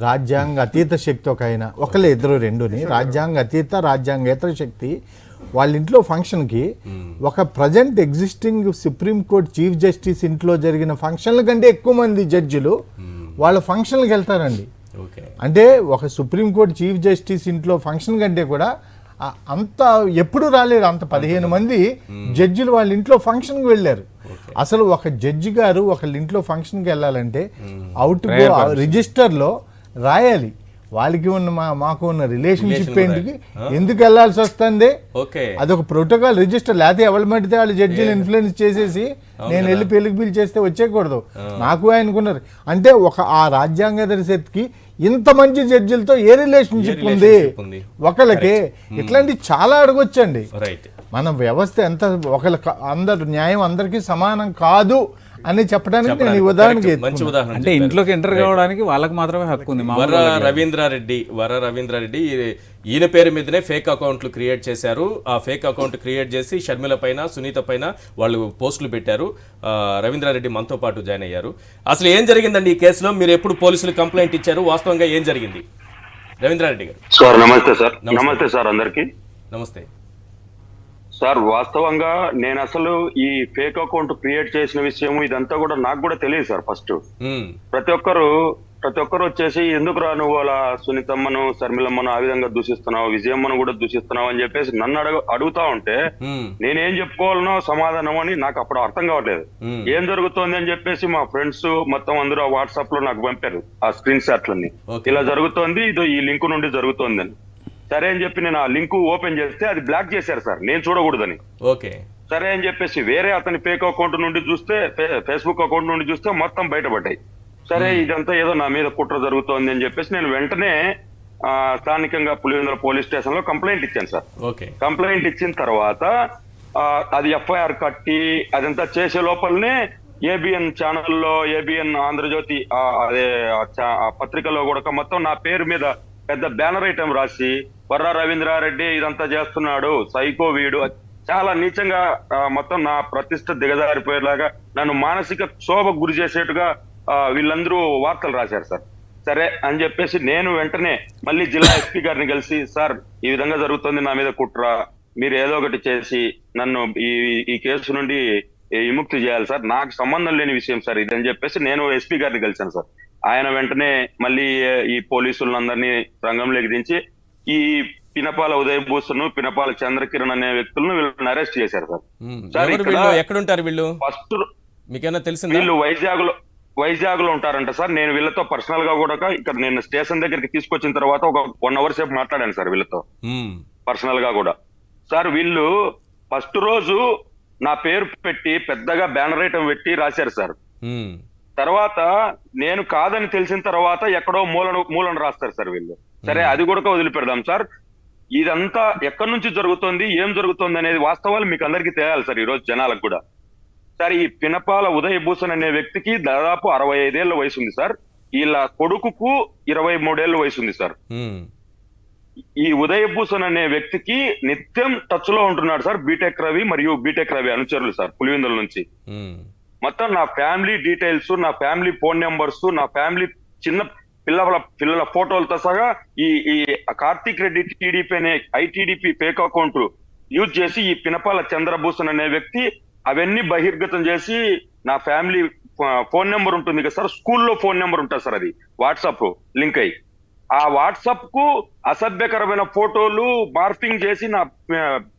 రాజ్యాంగ అతీత శక్తి ఒక ఆయన, ఒకళ్ళే ఇద్దరు రెండుని, రాజ్యాంగ అతీత రాజ్యాంగేతర శక్తి వాళ్ళ ఇంట్లో ఫంక్షన్కి ఒక present existing supreme court chief justice ఇంట్లో జరిగిన ఫంక్షన్ల కంటే ఎక్కువ మంది జడ్జిలు వాళ్ళ ఫంక్షన్లకు వెళ్తారండి. అంటే ఒక సుప్రీంకోర్టు చీఫ్ జస్టిస్ ఇంట్లో ఫంక్షన్ కంటే కూడా అంత ఎప్పుడు రాలేరు, అంత 15 మంది జడ్జిలు వాళ్ళ ఇంట్లో ఫంక్షన్కి వెళ్ళారు. అసలు ఒక జడ్జి గారు ఒకళ్ళ ఇంట్లో ఫంక్షన్కి వెళ్ళాలంటే రిజిస్టర్లో రాయాలి వాళ్ళకి ఉన్న మాకు ఉన్న రిలేషన్షిప్ ఏంటికి, ఎందుకు వెళ్లాల్సి వస్తుంది, అదొక ప్రోటోకాల్ రిజిస్టర్. లేకపోతే ఎవరు మడితే వాళ్ళు జడ్జిని ఇన్ఫ్లుయెన్స్ చేసేసి నేను వెళ్ళి పెళ్లికి బిల్ చేస్తే వచ్చేయకూడదు. నాకు ఆయనకున్నారు అంటే ఆ రాజ్యాంగేతర శక్తికి ఇంత మంచి జడ్జిలతో ఏ రిలేషన్షిప్ ఉంది ఒకళ్ళకి, ఇట్లాంటి చాలా అడగొచ్చండి. మన వ్యవస్థ ఎంత అందరు న్యాయం అందరికీ సమానం కాదు అని చెప్పడానికి నేను ఉదాహరణకి మంచి ఉదాహరణ అంటే ఇంట్లోకి ఎంటర్ కావడానికి వాళ్ళకి మాత్రమే హక్కు ఉంది. వర రవీంద్రారెడ్డి ఈయన పేరు మీదనే ఫేక్ అకౌంట్లు క్రియేట్ చేశారు. ఆ ఫేక్ అకౌంట్ క్రియేట్ చేసి షర్మిల పైన సునీత పైన వాళ్ళు పోస్టులు పెట్టారు. రవీంద్రారెడ్డి మనతో పాటు జాయిన్ అయ్యారు. అసలు ఏం జరిగిందండి ఈ కేసులో? మీరు ఎప్పుడు పోలీసులు కంప్లైంట్ ఇచ్చారు? వాస్తవంగా ఏం జరిగింది? రవీంద్రారెడ్డి గారు సార్ నమస్తే సార్. నమస్తే సార్ అందరికి. నమస్తే సార్. వాస్తవంగా నేను అసలు ఈ ఫేక్ అకౌంట్ క్రియేట్ చేసిన విషయం ఇదంతా కూడా నాకు కూడా తెలియదు సార్. ఫస్ట్ ప్రతి ఒక్కరు వచ్చేసి ఎందుకు రా నువ్వు అలా సునీతమ్మను శర్మిలమ్మను ఆ విధంగా దూషిస్తున్నావు, విజయమ్మను కూడా దూషిస్తున్నావు అని చెప్పేసి నన్ను అడుగుతా ఉంటే నేనేం చెప్పుకోవాలనో సమాధానం అని నాకు అప్పుడు అర్థం కావట్లేదు. ఏం జరుగుతోంది అని చెప్పేసి మా ఫ్రెండ్స్ మొత్తం అందరూ వాట్సాప్ లో నాకు పంపారు ఆ స్క్రీన్ షాట్లన్నీ, ఇలా జరుగుతోంది, ఇది ఈ లింక్ నుండి జరుగుతోంది అని. సరే అని చెప్పి నేను ఆ లింక్ ఓపెన్ చేస్తే అది బ్లాక్ చేశారు సార్, నేను చూడకూడదని. సరే అని చెప్పేసి వేరే అతని ఫేక్ అకౌంట్ నుండి చూస్తే, ఫేస్బుక్ అకౌంట్ నుండి చూస్తే మొత్తం బయటపడ్డాయి. సరే ఇదంతా ఏదో నా మీద కుట్ర జరుగుతోంది అని చెప్పేసి నేను వెంటనే స్థానికంగా పులివెందుల పోలీస్ స్టేషన్ లో కంప్లైంట్ ఇచ్చాను సార్. కంప్లైంట్ ఇచ్చిన తర్వాత అది ఎఫ్ఐఆర్ కట్టి అదంతా చేసే లోపలనే ఏబిఎన్ ఛానల్లో, ఏబిఎన్ ఆంధ్రజ్యోతి అదే పత్రికలో కూడా మొత్తం నా పేరు మీద పెద్ద బ్యానర్ ఐటమ్ రాసి వర్ర రవీంద్రారెడ్డి ఇదంతా చేస్తున్నాడు, సైకో వీడు, చాలా నీచంగా మొత్తం నా ప్రతిష్ట దిగజారిపోయేలాగా నన్ను మానసిక క్షోభకు గురి చేసేట్టుగా వీళ్ళందరూ వార్తలు రాశారు సార్. సరే అని చెప్పేసి నేను వెంటనే మళ్ళీ జిల్లా ఎస్పీ గారిని కలిసి, సార్ ఈ విధంగా జరుగుతుంది, నా మీద కుట్ర, మీరు ఏదో ఒకటి చేసి నన్ను ఈ కేసు నుండి విముక్తి చేయాలి సార్, నాకు సంబంధం లేని విషయం సార్ ఇది అని చెప్పేసి నేను ఎస్పీ గారిని కలిశాను సార్. ఆయన వెంటనే మళ్ళీ ఈ పోలీసులందరినీ రంగంలోకి దించి ఈ పినపాల ఉదయభూషణ్, పినపాల చంద్రకిరణ్ అనే వ్యక్తులను వీళ్ళని అరెస్ట్ చేశారు సార్. ఎక్కడుంటారు వీళ్ళు? ఫస్ట్ మీకేమైనా తెలిసిందా? వీళ్ళు వైజాగ్ లో ఉంటారంట సార్. నేను వీళ్ళతో పర్సనల్ గా కూడా ఇక్కడ నేను స్టేషన్ దగ్గరికి తీసుకొచ్చిన తర్వాత ఒక 1 hour సేపు మాట్లాడాను సార్ వీళ్ళతో పర్సనల్ గా కూడా. సార్ వీళ్ళు ఫస్ట్ రోజు నా పేరు పెట్టి పెద్దగా బ్యానర్ ఐటమ్ పెట్టి రాశారు సార్. తర్వాత నేను కాదని తెలిసిన తర్వాత ఎక్కడో మూలన రాస్తారు సార్ వీళ్ళు. సరే అది కూడా వదిలిపెడదాం సార్. ఇదంతా ఎక్కడి నుంచి జరుగుతుంది, ఏం జరుగుతుంది అనేది వాస్తవాలు మీకు అందరికీ తెలియాలి సార్ ఈ రోజు జనాలకు కూడా. సార్ ఈ పినపాల ఉదయ్ భూషణ్ అనే వ్యక్తికి దాదాపు 65 ఏళ్ల వయసు ఉంది సార్. వీళ్ళ కొడుకుకు 23 ఏళ్ల వయసు ఉంది సార్. ఈ ఉదయ్ భూషణ్ అనే వ్యక్తికి నిత్యం టచ్ లో ఉంటున్నాడు సార్ బీటెక్ రవి మరియు బీటెక్ రవి అనుచరులు సార్ పులివెందుల నుంచి. మొత్తం నా ఫ్యామిలీ డీటెయిల్స్, నా ఫ్యామిలీ ఫోన్ నెంబర్స్, నా ఫ్యామిలీ చిన్న పిల్లల ఫోటోలతో సహా ఈ కార్తీక్ రెడ్డి టీడీపీ అనే ఐటీడీపీ ఫేక్ అకౌంట్ యూజ్ చేసి ఈ పినపాల చంద్రభూషణ్ అనే వ్యక్తి అవన్నీ బహిర్గతం చేసి నా ఫ్యామిలీ ఫోన్ నెంబర్ ఉంటుంది కదా సార్, స్కూల్లో ఫోన్ నెంబర్ ఉంటుంది సార్, అది వాట్సాప్ లింక్ అయ్యి ఆ వాట్సాప్ కు అసభ్యకరమైన ఫోటోలు మార్పింగ్ చేసి నా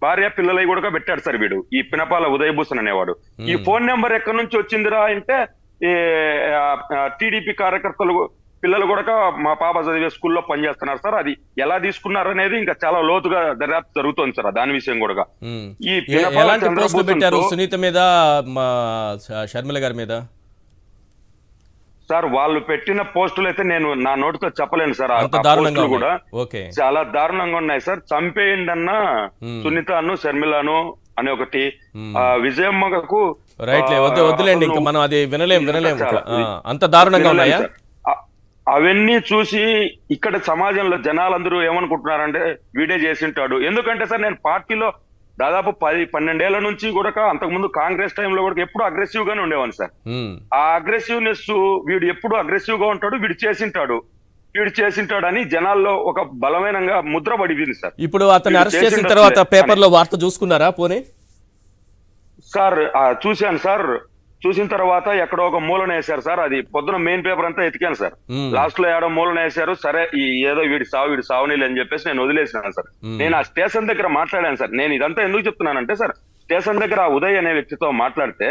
భార్య పిల్లలవి కూడా పెట్టాడు సార్ వీడు ఈ పినపాల ఉదయ్ భూషణ్ అనేవాడు. ఈ ఫోన్ నెంబర్ ఎక్కడి నుంచి వచ్చిందిరా అంటే టీడీపీ కార్యకర్తలు పిల్లలు కూడా మా పాప చదివే స్కూల్లో పనిచేస్తున్నారు సార్. అది ఎలా తీసుకున్నారు అనేది ఇంకా చాలా లోతుగా దర్యాప్తు జరుగుతుంది సార్ దాని విషయం కూడా. ఈ పెట్టారు సునీత మీద, షర్మిల గారి మీద సార్ వాళ్ళు పెట్టిన పోస్టులు అయితే నేను నా నోటితో చెప్పలేను సార్. ఆ పోస్టులు కూడా చాలా దారుణంగా ఉన్నాయి సార్. చంపేయండి అన్న సునీత అను షర్మిలను అని ఒకటి, విజయమ్మకు వద్దులేండి ఇంకా మనం అది వినలేం అంత దారుణంగా ఉన్నాయా? అవన్నీ చూసి ఇక్కడ సమాజంలో జనాలందరూ ఏమనుకుంటున్నారంటే వీడే చేసింటాడు. ఎందుకంటే సార్ నేను పార్టీలో దాదాపు 10-12 ఏళ్ల నుంచి కూడా అంతకుముందు కాంగ్రెస్ టైంలో కూడా ఎప్పుడు అగ్రెసివ్ గానే ఉండేవాను సార్. ఆ అగ్రెసివ్నెస్ వీడు ఎప్పుడు అగ్రెసివ్ గా ఉంటాడు, వీడు చేసింటాడు అని జనాల్లో ఒక బలమైన ముద్ర పడిపోయింది సార్. ఇప్పుడు అతన్ని అరెస్ట్ చేసిన తర్వాత పేపర్ లో వార్త చూసుకున్నారా పోనీ? సార్ చూశాను సార్. చూసిన తర్వాత ఎక్కడో ఒక మూలన వేశారు సార్. అది పొద్దున మెయిన్ పేపర్ అంతా ఎతికాను సార్. లాస్ట్ లో ఏడో మూలన వేశారు. సరే ఏదో వీడి సావునీళ్ళు అని చెప్పేసి నేను వదిలేసినాను సార్. నేను ఆ స్టేషన్ దగ్గర మాట్లాడాను సార్. నేను ఇదంతా ఎందుకు చెప్తున్నానంటే సార్, స్టేషన్ దగ్గర ఆ ఉదయ్ అనే వ్యక్తితో మాట్లాడితే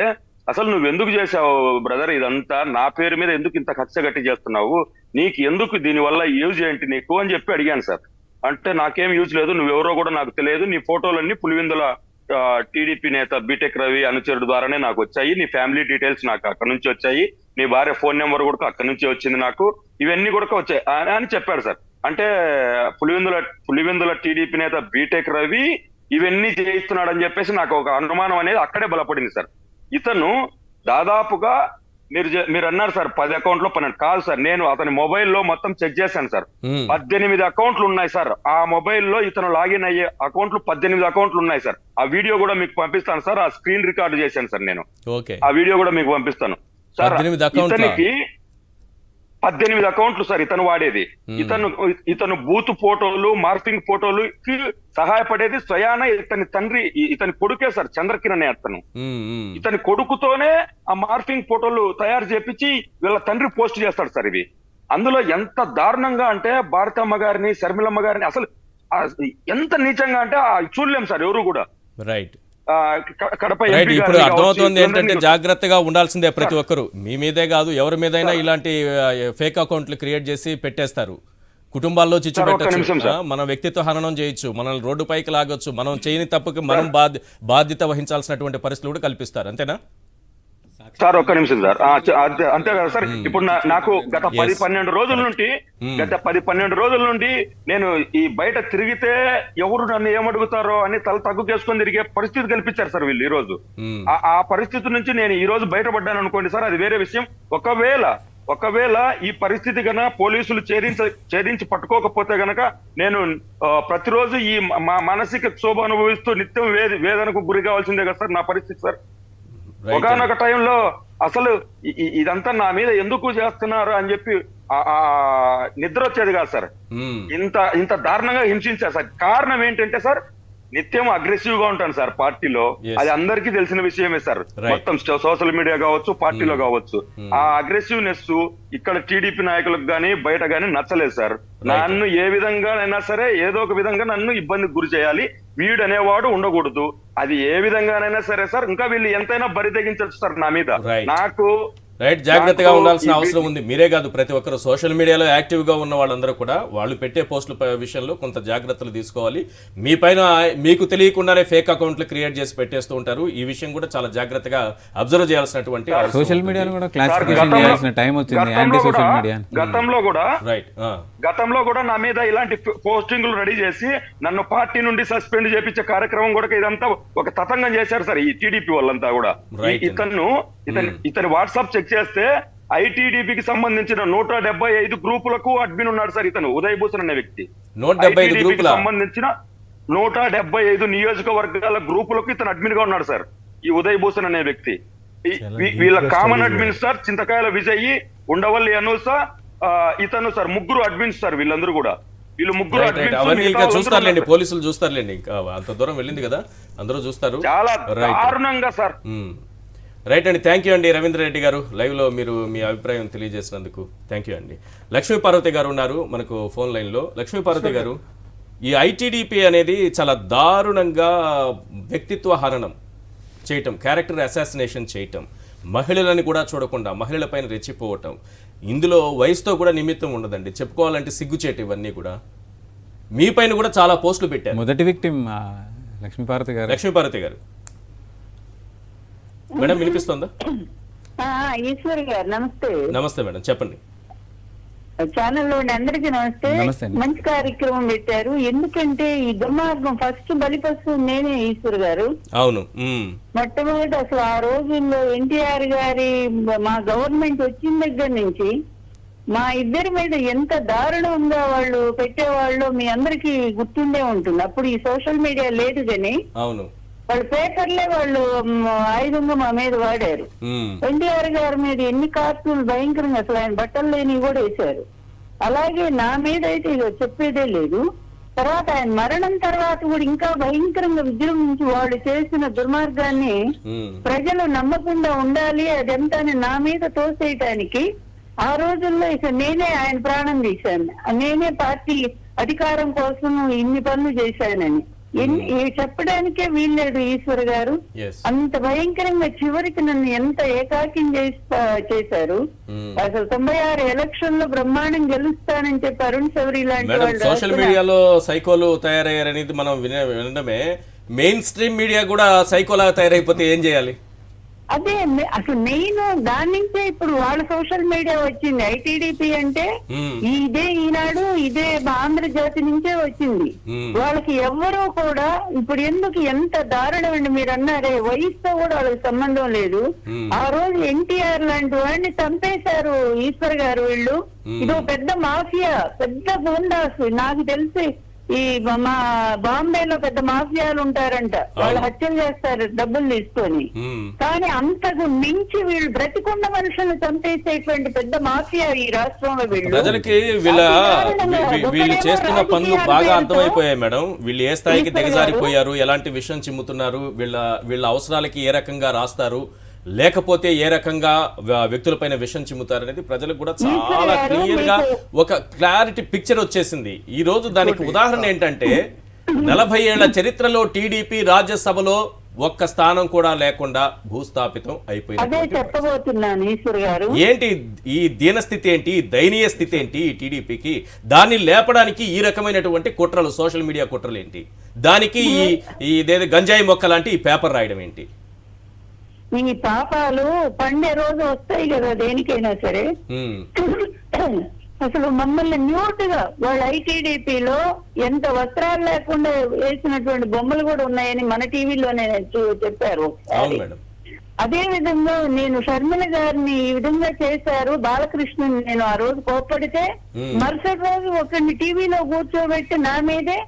అసలు నువ్వు ఎందుకు చేసావు బ్రదర్ ఇదంతా, నా పేరు మీద ఎందుకు ఇంత ఖర్చు గట్టి చేస్తున్నావు, నీకు ఎందుకు దీనివల్ల యూజ్ ఏంటి నీకు అని చెప్పి అడిగాను సార్. అంటే నాకేం యూజ్ లేదు, నువ్వెవరో కూడా నాకు తెలియదు, నీ ఫోటోలన్నీ పులివెందుల టీడీపీ నేత బీటెక్ రవి అనుచరుడు ద్వారానే నాకు వచ్చాయి, నీ ఫ్యామిలీ డీటెయిల్స్ నాకు అక్కడ నుంచి వచ్చాయి, నీ భార్య ఫోన్ నెంబర్ కూడా అక్కడి నుంచి వచ్చింది నాకు, ఇవన్నీ కూడా వచ్చాయి అని చెప్పాడు సార్. అంటే పులివెందుల టీడీపీ నేత బీటెక్ రవి ఇవన్నీ చేయిస్తున్నాడు అని చెప్పేసి నాకు ఒక అనుమానం అనేది అక్కడే బలపడింది సార్. ఇతను దాదాపుగా మీరు అన్నారు సార్ 10 అకౌంట్లు 12 కాదు సార్, నేను అతని మొబైల్లో మొత్తం చెక్ చేశాను సార్. 18 అకౌంట్లు ఉన్నాయి సార్. ఆ మొబైల్లో ఇతను లాగిన్ అయ్యే అకౌంట్లు 18 అకౌంట్లు ఉన్నాయి సార్. ఆ వీడియో కూడా మీకు పంపిస్తాను సార్. ఆ స్క్రీన్ రికార్డు చేశాను సార్ నేను. ఆ వీడియో కూడా మీకు పంపిస్తాను సార్. ఇతనికి 18 అకౌంట్లు సార్ ఇతను వాడేది. ఇతను బూత్ ఫోటోలు మార్ఫింగ్ ఫోటోలు సహాయపడేది స్వయాన ఇతని తండ్రి, ఇతని కొడుకే సార్ చంద్రకిరణ్ అతను. ఇతని కొడుకుతోనే ఆ మార్ఫింగ్ ఫోటోలు తయారు చేపించి వీళ్ళ తండ్రి పోస్ట్ చేస్తాడు సార్. ఇవి అందులో ఎంత దారుణంగా అంటే భారతమ్మ గారిని షర్మిలమ్మ గారిని అసలు ఎంత నీచంగా అంటే చూడలేం సార్ ఎవరు కూడా. రైట్. ఇప్పుడు అర్థమవుతుంది ఏంటంటే జాగ్రత్తగా ఉండాల్సిందే ప్రతి ఒక్కరు. మీ మీదే కాదు ఎవరి మీదైనా ఇలాంటి ఫేక్ అకౌంట్లు క్రియేట్ చేసి పెట్టేస్తారు. కుటుంబాల్లో చిచ్చు పెట్టచ్చు, మన వ్యక్తిత్వ హననం చేయొచ్చు, మనల్ని రోడ్డు పైకి లాగొచ్చు, మనం చేయని తప్పుకి మనం బాధ్యత వహించాల్సినటువంటి పరిస్థితులు కూడా కల్పిస్తారు. అంతేనా సార్? ఒక్క నిమిషం సార్. అంతే కదా సార్. ఇప్పుడు నాకు గత 10-12 రోజుల నుండి నేను ఈ బయట తిరిగితే ఎవరు నన్ను ఏమడుగుతారో అని తల తగ్గుకేసుకొని తిరిగే పరిస్థితి కల్పించారు సార్ వీళ్ళు ఈ రోజు. ఆ పరిస్థితి నుంచి నేను ఈ రోజు బయటపడ్డాను అనుకోండి సార్, అది వేరే విషయం. ఒకవేళ ఈ పరిస్థితి గన పోలీసులు ఛేదించి పట్టుకోకపోతే గనక నేను ప్రతిరోజు ఈ మానసిక క్షోభ అనుభవిస్తూ నిత్యం వేదనకు గురి కావాల్సిందే కదా సార్ నా పరిస్థితి సార్. ఒకనొక టైంలో అసలు ఇదంతా నా మీద ఎందుకు చేస్తున్నారు అని చెప్పి నిద్ర వచ్చేది కాదు సార్. ఇంత దారుణంగా హింసించారు సార్. కారణం ఏంటంటే సార్, నిత్యం అగ్రెసివ్ గా ఉంటాను సార్ పార్టీలో. అది అందరికీ తెలిసిన విషయమే సార్. మొత్తం సోషల్ మీడియా కావచ్చు, పార్టీలో కావచ్చు. ఆ అగ్రెసివ్నెస్ ఇక్కడ టీడీపీ నాయకులకు గానీ బయట గానీ నచ్చలేదు సార్. నన్ను ఏ విధంగా అయినా సరే ఏదో ఒక విధంగా నన్ను ఇబ్బందికి గురి చేయాలి, వీడు అనేవాడు ఉండకూడదు అది ఏ విధంగానైనా సరే సార్, ఇంకా వీళ్ళు ఎంతైనా బరి తెగించవచ్చు సార్ నా మీద. Right. నాకు రైట్, జాగ్రత్తగా నాకు ఉండాల్సిన ఈ అవసరం ఉంది. మీరే కాదు, ప్రతి ఒక్కరు సోషల్ మీడియాలో యాక్టివ్ గా ఉన్న వాళ్ళందరూ కూడా వాళ్ళు పెట్టే పోస్టుల విషయంలో కొంత జాగ్రత్తలు తీసుకోవాలి. మీ పైన మీకు తెలియకుండానే ఫేక్ అకౌంట్లు క్రియేట్ చేసి పెట్టేస్తూ ఉంటారు. ఈ విషయం కూడా చాలా జాగ్రత్తగా అబ్జర్వ్ చేయాల్సినటువంటి అవసరం సోషల్ ఉంటుంది. మీడియాను కూడా క్లాసిఫికేషన్ చేయాల్సిన టైం వచ్చింది. Anti social media right. గతంలో కూడా నా మీద ఇలాంటి పోస్టింగ్లు రెడీ చేసి నన్ను పార్టీ నుండి సస్పెండ్ చేపించే కార్యక్రమం కూడా ఇదంతా ఒక తతంగం చేశారు సార్ ఈ టీడీపీ వాళ్ళంతా కూడా. Right. ఇతని వాట్సాప్ చెక్ చేస్తే ఐటీడీపీకి సంబంధించిన 175 గ్రూపులకు అడ్మిన్ ఉన్నాడు సార్ ఇతను ఉదయ్ భూషణ్ అనే వ్యక్తి. 175 గ్రూపుల సంబంధించిన 175 నియోజకవర్గాల గ్రూపులకు ఇతను అడ్మిన్ గా ఉన్నాడు సార్ ఈ ఉదయ్ భూషణ్ అనే వ్యక్తి. వీళ్ళ కామన్ అడ్మిన్ సార్ చింతకాయల విజయ్, ఉండవల్లి అనూస, ఇతను సార్ ముగ్గురు అడ్మిన్స్ సార్ వీళ్ళందరూ కూడా. వీళ్ళు ముగ్గురు అవన్నీ ఇంకా చూస్తారులేండి, పోలీసులు చూస్తారులేండి. ఇంకా అంత దూరం వెళ్ళింది కదా, అందరూ చూస్తారు. చాలా దారుణంగా సార్. రైట్ అండి, థ్యాంక్ యూ అండి రవీంద్ర రెడ్డి గారు, లైవ్ లో మీరు మీ అభిప్రాయం తెలియజేసినందుకు థ్యాంక్ యూ అండి. లక్ష్మీపార్వతి గారు ఉన్నారు మనకు ఫోన్ లైన్ లో. లక్ష్మీపార్వతి గారు, ఈ ఐటీడీపీ అనేది చాలా దారుణంగా వ్యక్తిత్వ హననం చేయటం, క్యారెక్టర్ అసాసినేషన్ చేయటం, మహిళలని కూడా చూడకుండా మహిళలపైన రెచ్చిపోవటం, ఇందులో వయసుతో కూడా నిమిత్తం ఉండదండి. చెప్పుకోవాలంటే సిగ్గుచేటు ఇవన్నీ కూడా. మీ పైన కూడా చాలా పోస్టులు పెట్టారు. మొదటి విక్టిమ్ లక్ష్మీపార్వతి గారు. లక్ష్మీపార్వతి గారు మేడం వినిపిస్తుందా? ఈశ్వర్ గారు నమస్తే. నమస్తే మేడం, చెప్పండి. ఛానల్లో అందరికీ నమస్తే. నమస్తే అండి. మంచి కార్యక్రమం పెట్టారు. ఎందుకంటే ఈ దుర్మార్గం ఫస్ట్ బలిపశు నేనే ఈశ్వర్ గారు. అవును. మొట్టమొదటి అసలు ఆ రోజుల్లో ఎన్టీఆర్ గారి మా గవర్నమెంట్ వచ్చిన దగ్గర నుంచి మా ఇద్దరి మీద ఎంత దారుణంగా వాళ్ళు పెట్టేవాళ్ళు మీ అందరికి గుర్తుండే ఉంటుంది. అప్పుడు ఈ సోషల్ మీడియా లేదు కానీ అవును, వాళ్ళు పేపర్లే వాళ్ళు ఆయుధంగా మా మీద వాడారు. ఎన్టీఆర్ గారి మీద ఎన్ని కార్టూన్లు భయంకరంగా అసలు ఆయన బట్టలు లేని కూడా వేశారు. అలాగే నా మీద అయితే ఇక చెప్పేదే లేదు. తర్వాత ఆయన మరణం తర్వాత కూడా ఇంకా భయంకరంగా విజృంభించి వాళ్ళు చేసిన దుర్మార్గాన్ని ప్రజలు నమ్మకుండా ఉండాలి అదంతా నా మీద తోసేయటానికి ఆ రోజుల్లో ఇక నేనే ఆయన ప్రాణం తీశాను. నేనే పార్టీ అధికారం కోసం ఇన్ని పనులు చేశానని చెప్పడానికే వీల్లేదు ఈశ్వర్ గారు. అంత భయంకరంగా చివరికి నన్ను ఎంత ఏకాకిం చేశారు. అసలు 96 ఎలక్షన్ లో బ్రహ్మాండం గెలుస్తానని చెప్పి అరుణ్ శౌరి లాంటి వాళ్ళు సోషల్ మీడియాలో సైకోలు తయారయ్యారనేది మనం వినడమే. మెయిన్ స్ట్రీమ్ మీడియా కూడా సైకోలాగా తయారైపోతే ఏం చేయాలి? అదే అసలు నేను దాని నుంచే ఇప్పుడు వాళ్ళ సోషల్ మీడియా వచ్చింది. ఐటీడీపీ అంటే ఇదే ఈనాడు ఇదే ఆంధ్రజ్యోతి నుంచే వచ్చింది. వాళ్ళకి ఎవ్వరూ కూడా ఇప్పుడు ఎందుకు ఎంత దారుణం అండి మీరు అన్నారే, వయసుతో కూడా వాళ్ళకి సంబంధం లేదు. ఆ రోజు ఎన్టీఆర్ లాంటి వాడిని చంపేశారు ఈశ్వర్ గారు. వీళ్ళు ఇదో పెద్ద మాఫియా, పెద్ద గూండాస్. నాకు తెలిసి ఈ మా బాంబేలో పెద్ద మాఫియాలు ఉంటారంట, వాళ్ళు హత్యలు చేస్తారు డబ్బులు తీసుకొని. కానీ అంతకు మించి వీళ్ళు బ్రతికున్న మనుషులను చంపేసేటువంటి పెద్ద మాఫియా ఈ రాష్ట్రంలో. ప్రజలకి వీళ్ళు చేస్తున్న పనులు బాగా అర్థమైపోయాయి మేడం. వీళ్ళు ఏ స్థాయికి దిగజారిపోయారు, ఎలాంటి విషయం చిమ్ముతున్నారు, వీళ్ళ అవసరాలకి ఏ రకంగా రాస్తారు, లేకపోతే ఏ రకంగా వ్యక్తులపైన విషం చిమ్ముతారు అనేది ప్రజలకు కూడా చాలా క్లియర్ గా ఒక క్లారిటీ పిక్చర్ వచ్చేసింది. ఈ రోజు దానికి ఉదాహరణ ఏంటంటే 40 ఏళ్ల చరిత్రలో టీడీపీ రాజ్యసభలో ఒక్క స్థానం కూడా లేకుండా భూస్థాపితం అయిపోయింది. ఏంటి ఈ దీనస్థితి, ఏంటి ఈ దయనీయ స్థితి, ఏంటి ఈ టీడీపీకి? దాన్ని లేపడానికి ఈ రకమైనటువంటి కుట్రలు, సోషల్ మీడియా కుట్రలు ఏంటి? దానికి ఇదేదో గంజాయి మొక్క లాంటి ఈ పేపర్ రాయడం ఏంటి? ఈ పాపాలు పండే రోజు వస్తాయి కదా దేనికైనా సరే. అసలు మమ్మల్ని మ్యూట్ గా వాళ్ళు ఐటీడీపీలో ఎంత వస్త్రాలు లేకుండా వేసినటువంటి బొమ్మలు కూడా ఉన్నాయని మన టీవీలోనే చెప్పారు. అదే విధంగా నేను షర్మిల గారిని ఈ విధంగా చేశారు, బాలకృష్ణని నేను ఆ రోజు కోప్పడితే మరుసటి రోజు ఒకరిని టీవీలో కూర్చోబెట్టి నా మీదే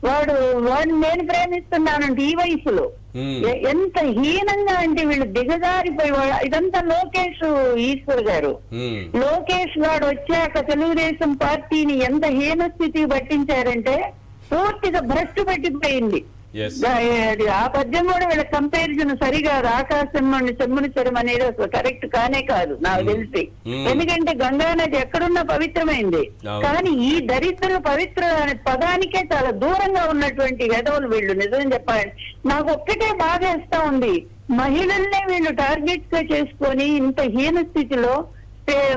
వాడిని నేను ప్రేమిస్తున్నానంటే ఈ వయసులో ఎంత హీనంగా అంటే వీళ్ళు దిగజారిపోయి. ఇదంతా లోకేష్ ఈశ్వర్ గారు. లోకేష్ గారు వచ్చాక తెలుగుదేశం పార్టీని ఎంత హీన స్థితికి పట్టించారంటే పూర్తిగా భ్రష్టు పెట్టిపోయింది. Yes. ఆ పద్యం కూడా వీళ్ళ కంపారిజన్ సరిగా ఆకాశం చెమ్మునిచరం అనేది అసలు కరెక్ట్ కానే కాదు నాకు తెలిసి. ఎందుకంటే గంగా నది ఎక్కడున్నా పవిత్రమైంది, కానీ ఈ దరిద్ర పవిత్ర అనే పదానికే చాలా దూరంగా ఉన్నటువంటి వెధవులు వీళ్ళు. నిజం చెప్పాలి, నాకు ఒక్కటే బాధేస్తా ఉంది, మహిళల్నే వీళ్ళు టార్గెట్ గా చేసుకొని ఇంత హీన స్థితిలో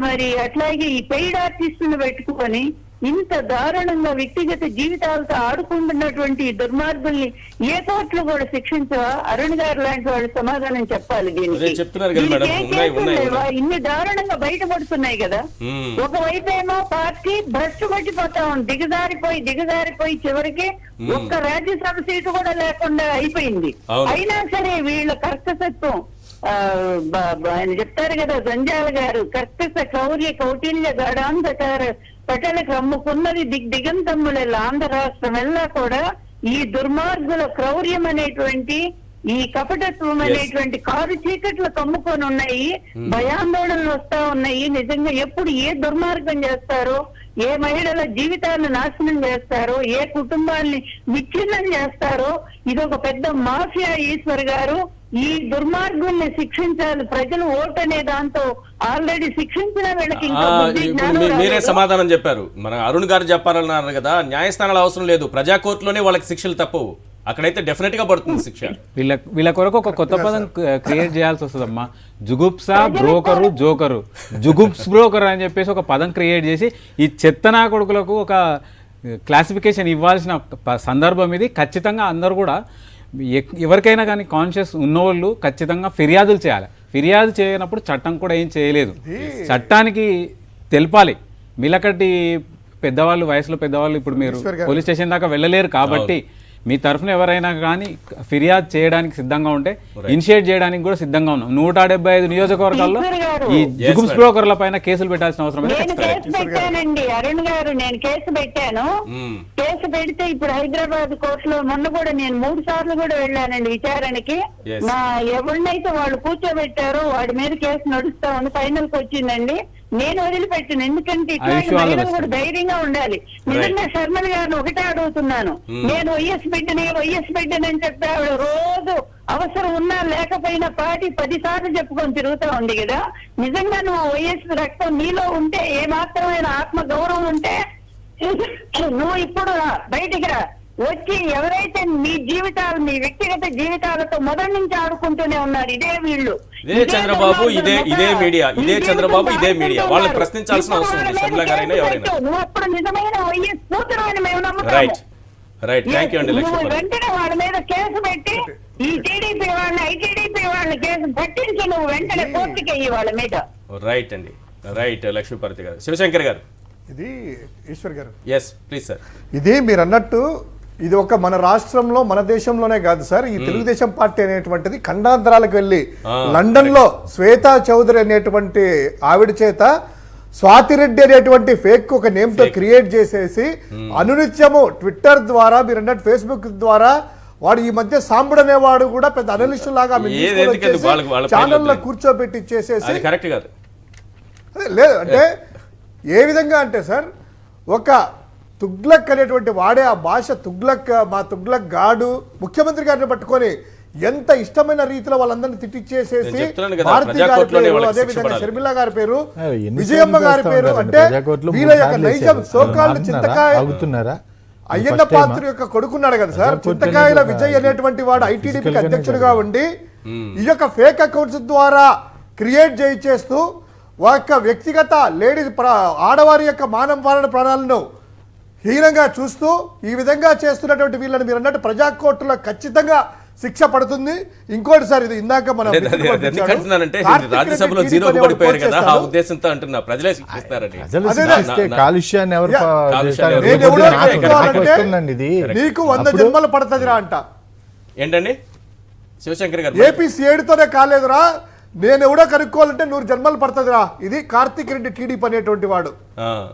మరి అట్లాగే ఈ పెయిడ్ ఆర్టిస్టులు పెట్టుకొని ఇంత దారుణంగా వ్యక్తిగత జీవితాలతో ఆడుకుంటున్నటువంటి దుర్మార్గుల్ని ఏ కోర్టులు కూడా శిక్షించవా? అరుణ్ గారు లాంటి వాళ్ళు సమాధానం చెప్పాలి దీనికి. ఇన్ని దారుణంగా బయటపడుతున్నాయి కదా. ఒకవైపు ఏమో పార్టీ భ్రష్టు పట్టిపోతా ఉంది, దిగజారిపోయి చివరికి ఒక్క రాజ్యసభ సీటు కూడా లేకుండా అయిపోయింది. అయినా సరే వీళ్ళ కర్కసత్వం, ఆయన చెప్తారు కదా జంజాల గారు, కర్కస కౌర్య కౌటిల్య గాఢాంధకార పటలకు అమ్ముకున్నది దిగంతమ్ముల ఆంధ్ర రాష్ట్రం ఎల్లా కూడా ఈ దుర్మార్గుల క్రౌర్యం అనేటువంటి, ఈ కపటత్వం అనేటువంటి కారు చీకట్లు కమ్ముకొని ఉన్నాయి. భయాందోళనలు వస్తా ఉన్నాయి. నిజంగా ఎప్పుడు ఏ దుర్మార్గం చేస్తారో, ఏ మహిళల జీవితాలను నాశనం చేస్తారో, ఏ కుటుంబాన్ని విచ్ఛిన్నం చేస్తారో, ఇది ఒక పెద్ద మాఫియా. ఈశ్వర్ గారు, ఈ దుర్మార్గుల్ని శిక్షించాలి. ప్రజలు ఓటు అనే దాంతో ఆల్రెడీ శిక్షించిన వీళ్ళకి మీరే సమాధానం చెప్పారు. మన అరుణ్ గారు చెప్పాలన్నారు కదా, న్యాయస్థానాలు అవసరం లేదు, ప్రజా కోర్టులోనే వాళ్ళకి శిక్షలు తప్పవు, అక్కడైతే డెఫినెట్ గా పడుతుంది శిక్ష. వీళ్ళ కొరకు ఒక కొత్త పదం క్రియేట్ చేయాల్సి వస్తుందమ్మా. జుగుప్సా బ్రోకరు జోకరు, జుగుప్స్ బ్రోకర్ అని చెప్పేసి ఒక పదం క్రియేట్ చేసి ఈ చెత్తనా కొడుకులకు ఒక క్లాసిఫికేషన్ ఇవ్వాల్సిన సందర్భం ఇది. ఖచ్చితంగా అందరూ కూడా ఎవరికైనా కానీ కాన్షియస్ ఉన్నవాళ్ళు ఖచ్చితంగా ఫిర్యాదులు చేయాలి. ఫిర్యాదు చేయనప్పుడు చట్టం కూడా ఏం చేయలేదు, చట్టానికి తెలపాలి. మీలకటి పెద్దవాళ్ళు, వయసులో పెద్దవాళ్ళు ఇప్పుడు మీరు పోలీస్ స్టేషన్ దాకా వెళ్ళలేరు కాబట్టి మీ తరఫున ఎవరైనా కానీ ఫిర్యాదు చేయడానికి సిద్ధంగా ఉంటే ఇనిషియేట్ చేయడానికి కూడా సిద్ధంగా ఉన్నాం. 175 నియోజకవర్గాల్లో ఈ జుగుప్స్ బ్రోకర్ల పైన కేసులు పెట్టాల్సిన అవసరం పెట్టానండి. అరుణ్ గారు, నేను కేసు పెట్టాను. కేసు పెడితే ఇప్పుడు హైదరాబాద్ కోర్టులో మొన్న కూడా నేను 3 సార్లు కూడా వెళ్ళానండి విచారణకి. నా ఎవరినైతే వాళ్ళు కూర్చోబెట్టారో వాడి మీద కేసు నడుస్తా ఉంది, ఫైనల్ కి వచ్చిందండి. నేను వదిలిపెట్టాను, ఎందుకంటే ఇట్లాంటి మహిళలు కూడా ధైర్యంగా ఉండాలి. నిజంగా శర్మల గారిని ఒకటే అడుగుతున్నాను, నేను వైఎస్ బిడ్డని అని చెప్పి ఆవిడ రోజు అవసరం ఉన్నా లేకపోయినా పార్టీ 10 సార్లు చెప్పుకొని తిరుగుతా ఉంది కదా. నిజంగా నువ్వు వైఎస్ రక్తం నీలో ఉంటే, ఏ మాత్రమైన ఆత్మ గౌరవం ఉంటే నువ్వు ఇప్పుడు బయటికి రా, వచ్చి ఎవరైతే మీ జీవితాలు, మీ వ్యక్తిగత జీవితాలతో మొదటి నుంచి ఆడుకుంటూనే ఉన్నారు ఇదే వీళ్ళు, ఇదే చంద్రబాబు, ఇదే మీడియా, ఇదే చంద్రబాబు, ఇదే మీడియా. వాళ్ళని ప్రశ్నించాల్సిన అవసరం ఉంది, షర్మిల గారైనా ఎవరైనా. నువ్వు అప్పుడు నిజమైన వైఎస్ కూతురు అని మేము నమ్ముతాము. రైట్, థ్యాంక్ యూ అండి. వెంటనే వాళ్ళ మీద కేసు పెట్టి ఈ టీడీపీ వాళ్ళని, ఐటీడీపీ వాళ్ళని కేసు పట్టించి నువ్వు వెంటనే కోర్టుకి అయ్యి వాళ్ళ మీద. రైట్ అండి, రైట్. లక్ష్మీపార్వతి గారు, శివశంకర్ గారు. ఇది ఈశ్వర్ గారు, ఎస్ ప్లీజ్ సార్. ఇది మీరు అన్నట్టు ఇది ఒక మన రాష్ట్రంలో, మన దేశంలోనే కాదు సార్, ఈ తెలుగుదేశం పార్టీ అనేటువంటిది ఖండాంతరాలకు వెళ్ళి లండన్ లో శ్వేతా చౌదరి అనేటువంటి ఆవిడ చేత స్వాతిరెడ్డి అనేటువంటి ఫేక్ ఒక నేమ్ తో క్రియేట్ చేసేసి అనునిత్యము ట్విట్టర్ ద్వారా, మీరు అన్నట్టు ఫేస్బుక్ ద్వారా, వాడు ఈ మధ్య సాంబుడు అనేవాడు కూడా పెద్ద అనలిస్ట్ లాగా ఛానల్లో కూర్చోబెట్టి చేసేసి, లేదు అంటే ఏ విధంగా అంటే సార్, ఒక తుగ్లక్ అనేటువంటి వాడే ఆ భాష, తుగ్లక్, మా తుగ్లక్ గాడు ముఖ్యమంత్రి గారిని పట్టుకొని ఎంత ఇష్టమైన రీతిలో వాళ్ళందరినీ తిట్టిచ్చేసేసి, భారతి గారి పేరు, అదేవిధంగా షర్మిల గారి పేరు, విజయమ్మ గారి పేరు, అంటే వీళ్ళ యొక్క నైజం సోకాళ్ళు చింతకాయ అయ్యన్న పాత్ర యొక్క కొడుకున్నాడు కదా సార్, చింతకాయల విజయ్ అనేటువంటి వాడు ఐటీడీపీకి అధ్యక్షుడిగా ఉండి ఈ యొక్క ఫేక్ అకౌంట్స్ ద్వారా క్రియేట్ చేస్తూ ఒక వ్యక్తిగత లేడీస్, ఆడవారి యొక్క మానవ ప్రాణాలను హీనంగా చూస్తూ ఈ విధంగా చేస్తున్నటువంటి వీళ్ళని మీరు అన్నట్టు ప్రజా కోర్టులో ఖచ్చితంగా శిక్ష పడుతుంది. ఇంకోటి సార్, ఇది ఇందాక మనం రాజ్యసభలో జీరో పడిపోయారు కదా, ఆ ఉద్దేశంతో అంటున్నా, ప్రజలే శిక్షిస్తారని. కాలుష్యాన్ని నీకు 100 జన్మలు పడుతుందిరా అంట. ఏంటండి శివశంకర్ గారు, ఏపీ 7తోనే కాలేదురా, నేను ఎవడో కనుక్కోవాలంటే 100 జన్మలు పడుతుందిరా. ఇది కార్తీక్ రెడ్డి టీడీపీ అనేటువంటి వాడు.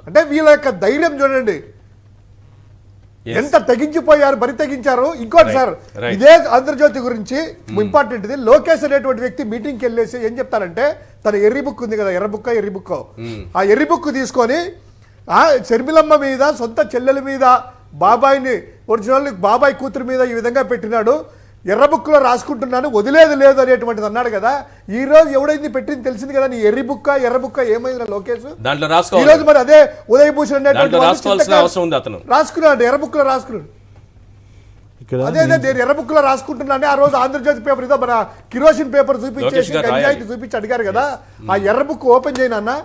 అంటే వీళ్ళ యొక్క ధైర్యం చూడండి, ఎంత తెగించిపోయారు, బరి తెగించారు. ఇంకోటి సార్, ఇదే ఆంధ్రజ్యోతి గురించి ఇంపార్టెంట్ ఇది, లోకేష్ అనేటువంటి వ్యక్తి మీటింగ్కి వెళ్ళేసి ఏం చెప్తారంటే, తన ఎర్రి బుక్ ఉంది కదా, ఎర్ర బుక్, ఆ ఎర్రి బుక్ తీసుకొని షర్మిలమ్మ మీద, సొంత చెల్లెల మీద బాబాయిని ఒరిజినల్ బాబాయ్ కూతురు మీద ఈ విధంగా పెట్టినాడు, ఎర్ర బుక్లో రాసుకుంటున్నాను, వదిలేదు లేదు అనేటువంటిది అన్నాడు కదా. ఈ రోజు ఎవడైంది పెట్టింది తెలిసింది కదా, నీ ఎర్ర బుక్క ఏమైంది లోకేష్ దాంట్లో ఈ రోజు మరి అదే ఉదయభూషణ్ అనేటువంటి రాసుకోవాల్సిన అవసరం ఉంది. అతను రాసుకున్నాడు, ఎర్ర బుక్లో రాసుకున్నాడు. ఇక్కడ అదే నేను ఎర్ర బుక్ లో రాసుకుంటున్నాను. ఆ రోజు ఆంధ్రజ్యోతి పేపర్ ఇదో మన కిరోసిన్ పేపర్ చూపించేసి గంజాయికి చూపించి అడిగారు కదా, ఆ ఎర్ర బుక్ ఓపెన్ చేయనన్నా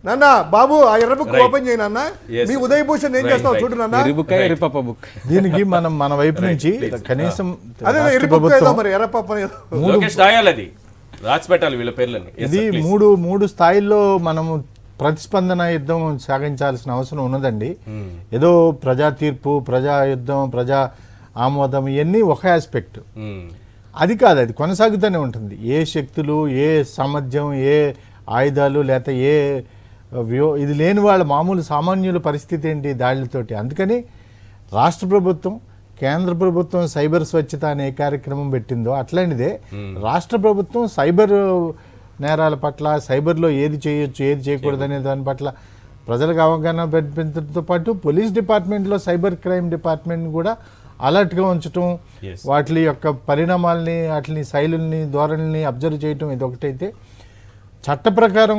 నాన్న బాబు, ఆ ఎర్ర బుక్ ఓపెన్ చేయనన్నా, మీ ఉదయభూషణ్ ఏం చేస్తావు చూడు నాన్న. దీనికి మనం మన వైపు నుంచి కనీసం అదే ఎర్ర బుక్ ఏదో మరి ఎర్ర పప్పు అది రాసి పెట్టాలి వీళ్ళ పేర్లని. ఇది మూడు స్థాయిల్లో మనము ప్రతిస్పందన యుద్ధం సాగించాల్సిన అవసరం ఉన్నదండి. ఏదో ప్రజా తీర్పు, ప్రజా యుద్ధం, ప్రజా ఆమోదం ఇవన్నీ ఒక ఆస్పెక్ట్. అది కాదు, అది కొనసాగుతూనే ఉంటుంది. ఏ శక్తులు, ఏ సామర్థ్యం, ఏ ఆయుధాలు, లేకపోతే ఏ ఇది లేని వాళ్ళ మామూలు సామాన్యుల పరిస్థితి ఏంటి దాడులతోటి. అందుకని రాష్ట్ర ప్రభుత్వం, కేంద్ర ప్రభుత్వం సైబర్ స్వచ్ఛత అనే కార్యక్రమం పెట్టిందో అట్లాంటిదే రాష్ట్ర ప్రభుత్వం సైబర్ నేరాల పట్ల, సైబర్లో ఏది చేయొచ్చు ఏది చేయకూడదు అనే దాని పట్ల ప్రజలకు అవగాహన పెంచడంతో పాటు పోలీస్ డిపార్ట్మెంట్లో సైబర్ క్రైమ్ డిపార్ట్మెంట్ కూడా అలర్ట్గా ఉంచడం, వాటి యొక్క పరిణామాలని, వాటిని శైలుల్ని, ధోరణిని అబ్జర్వ్ చేయటం ఇది ఒకటైతే, చట్ట ప్రకారం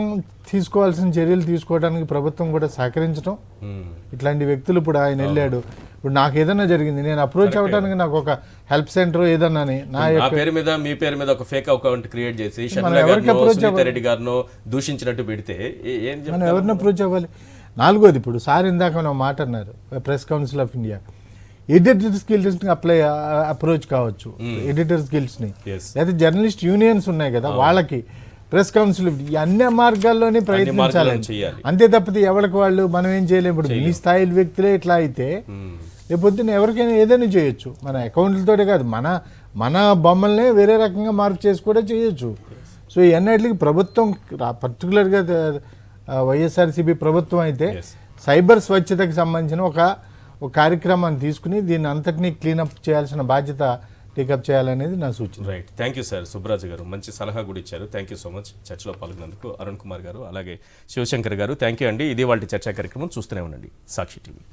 తీసుకోవాల్సిన చర్యలు తీసుకోవడానికి ప్రభుత్వం కూడా సహకరించడం. ఇట్లాంటి వ్యక్తులు ఇప్పుడు ఆయన వెళ్ళాడు, ఇప్పుడు నాకు ఏదైనా జరిగింది, నేను అప్రోచ్ అవ్వడానికి నాకు ఒక హెల్ప్ సెంటర్ ఏదన్నా నా పేరు మీద, మీ పేరు మీద ఒక ఫేక్ అకౌంట్ క్రియేట్ చేసి రెడ్డి గారినో దూషించినట్టు పెడితే మనం ఎవరిని అప్రోచ్ అవ్వాలి? నాలుగోది, ఇప్పుడు సార్ ఇందాక మనం మాట అన్నారు, press council of India editor skills approach కావచ్చు, ఎడిటర్ స్కిల్స్ ని, లేదా జర్నలిస్ట్ యూనియన్స్ ఉన్నాయి కదా వాళ్ళకి, ప్రెస్ కౌన్సిల్, ఈ అన్ని మార్గాల్లోనే ప్రయత్నించాలి. అంతే తప్పితే ఎవరికి వాళ్ళు మనం ఏం చేయలేము. ఇప్పుడు మీ స్థాయి వ్యక్తులే ఇట్లా అయితే రేపొద్దున ఎవరికైనా ఏదైనా చేయొచ్చు. మన అకౌంట్లతోటే కాదు, మన బొమ్మల్నే వేరే రకంగా మార్పు చేసి కూడా చేయొచ్చు. సో ఇవన్నిటికి ప్రభుత్వం, పర్టికులర్గా వైఎస్ఆర్సీపీ ప్రభుత్వం అయితే సైబర్ స్వచ్ఛతకు సంబంధించిన ఒక కార్యక్రమాన్ని తీసుకుని దీన్ని అంతటినీ క్లీనప్ చేయాల్సిన బాధ్యత టేకప్ చేయాలనేది నా సూచన. Right, thank you sir. Subraju గారు మంచి సలహా కూడా ఇచ్చారు. థ్యాంక్ యూ సో మచ్ చర్చలో పాల్గొన్నందుకు. అరుణ్ కుమార్ గారు, అలాగే శివశంకర్ గారు, థ్యాంక్ యూ అండి. ఇది వాళ్ళ చర్చా కార్యక్రమం. చూస్తూనే ఉండండి సాక్షి టీవీ.